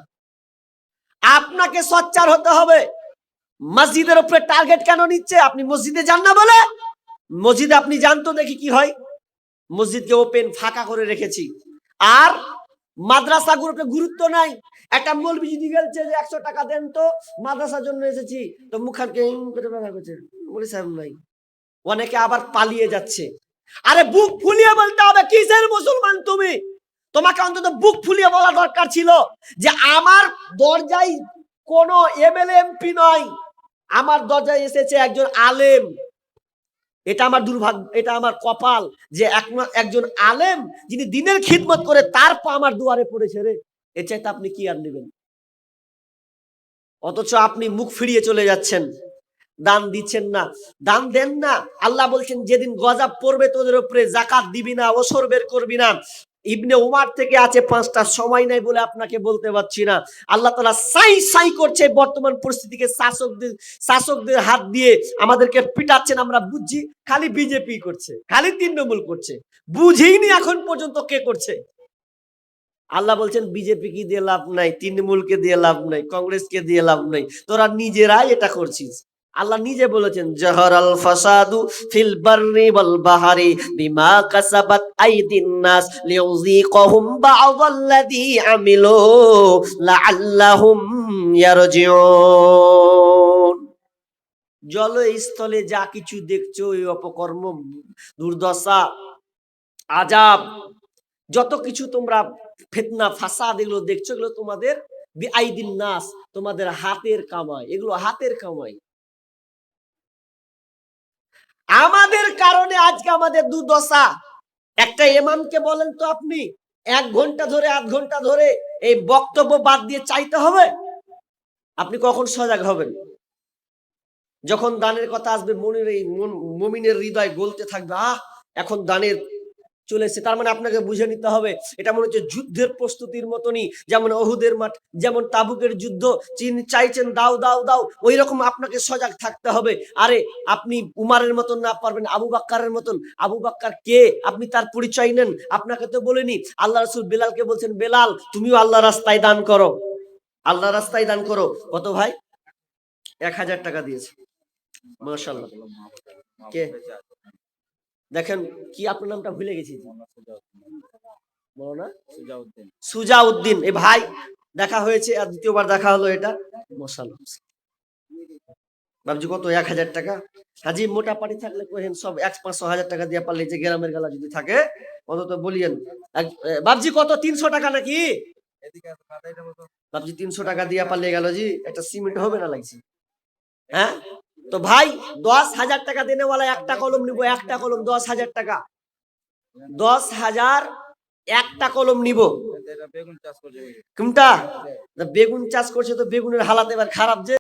আপনাকে সচ্চার হতে হবে। মসজিদের উপরে টার্গেট কেন নিচ্ছে? আপনি মসজিদে যান না বলে। মসজিদে আপনি জানতো দেখি কি হয়, মসজিদকে ওপেন ফাঁকা করে রেখেছি। আর মাদ্রাসাগুলোকে গুরুত্ব নাই। একটা মৌলবি যদি বলছে যে 100 টাকা দেন তো মাদ্রাসার জন্য এসেছি, তো মুখানকে বলে সাহেব নাই। অনেকে আবার পালিয়ে যাচ্ছে। আরে বুক ফুলিয়ে বলতে হবে, কিসের মুসলমান তুমি? তোমাকে অন্তত বুক ফুলিয়ে বলা দরকার ছিল যে আমার দরজায় কোনো এমএলএ এমপি নয়, আমার দরজায় এসেছে একজন আলেম। এটা আমার দুর্ভাগ্য, এটা আমার কপাল যে একজন আলেম যিনি দিনের খিদমত করে, তার পা আমার দুয়ারে পড়েছে রে। এর চাইতে আপনি কি আর নেবেন? অথচ আপনি মুখ ফিরিয়ে চলে যাচ্ছেন, দান দিচ্ছেন না, দান দেন না। আল্লাহ বলছেন যেদিন গজব পড়বে তোদের উপরে, যাকাত দিবি না, ওসর বের করবি না, ইবনে উমার থেকে আছে 5টা, সময় নাই বলে আপনাকে বলতে পারছি না। আল্লাহ তাআলা সাই সাই করছে বর্তমান পরিস্থিতিকে, শাসকদের হাত দিয়ে আমাদেরকে পিটাচ্ছেন, আমরা বুঝছি। খালি বিজেপি করছে, খালি তৃণমূল করছে, বুঝিনি এখন পর্যন্ত কে করছে। আল্লাহ বলছেন বিজেপি কি দিয়ে লাভ নাই, তৃণমূলকে দিয়ে লাভ নাই, কংগ্রেসকে দিয়ে লাভ নাই, তোরা নিজেরাই এটা করছিস। আল্লাহ নিজে বলেছেন জাহারাল ফাসাদু ফিল বাররি ওয়াল বাহরি বিমা কাসাবাত আইদিন নাস লিউযীকাহুম বা'দাল্লাযী আমিলু লাআল্লাহুম ইয়ারজিউন। জলে স্থলে যা কিছু দেখছো, এই অপকর্ম, দুর্দশা, আযাব, যত কিছু তোমরা ফিতনা ফাসাদ এগুলো দেখছো, এগুলো তোমাদের বিআইদিন নাস, তোমাদের হাতের কামাই, এগুলো হাতের কামাই। আমাদের কারণে আজকে আমাদের দুর্দশা। একটা ইমামকে বলেন তো আপনি 1 ঘন্টা ধরে 8 ঘন্টা ধরে এই বক্তব্য বাদ দিয়ে চাইতে হবে? আপনি কখন সজাগ হবেন? যখন দানের কথা আসবে, মুমিনের হৃদয় গলতে থাকবে, এখন দানের চলেছে, তার মানে আপনাকে বুঝে নিতে হবে এটা মনে হচ্ছে যুদ্ধের প্রস্তুতির মতনই, যেমন ওহুদের মাঠ, যেমন তাবুকের যুদ্ধ, চীন চাইছেন দাও দাও দাও, ওই রকম আপনাকে সজাগ থাকতে হবে। আরে আপনি উমারের মতন না পারবেন, আবু বাক্কারের মতন। আবু বাক্কার কে, আপনি তার পরিচয় নেন। আপনাকে তো বলেনি, আল্লাহ রাসূল বেলালকে বলছেন, বেলাল তুমিও আল্লাহ রাস্তায় দান করো, আল্লাহ রাস্তায় দান করো। কত ভাই? 1000 টাকা দিয়েছে, মাশাআল্লাহ। কে দেখেন, কি আপনার নামটা ভুলে গেছি, বলো না? সুজাউদ্দিন। এ ভাই দেখা হয়েছে, আর দ্বিতীয়বার দেখা হলো এটা, মাশাআল্লাহ। ভাবছি কত? 1000 টাকা। হাজি মোটা পাটি থাকলে কহেন, সব 500-1000 টাকা দিয়ে পারলে, যে গ্রামের গালা যদি থাকে অন্তত বলিয়েন। বাবজি কত? 300 টাকা নাকি? বাবজি 300 টাকা দিয়ে পারলে গেল জি, একটা সিমেন্ট হবে না লাগছে। হ্যাঁ তো ভাই 10,000 টাকা দেনেওয়ালা একটা কলম নিব, একটা কলম 10,000 টাকা, 10,000 একটা কলম নিব। কোনটা? বেগুন চাষ করছে, তো বেগুনের হালাত এবার খারাপ যে।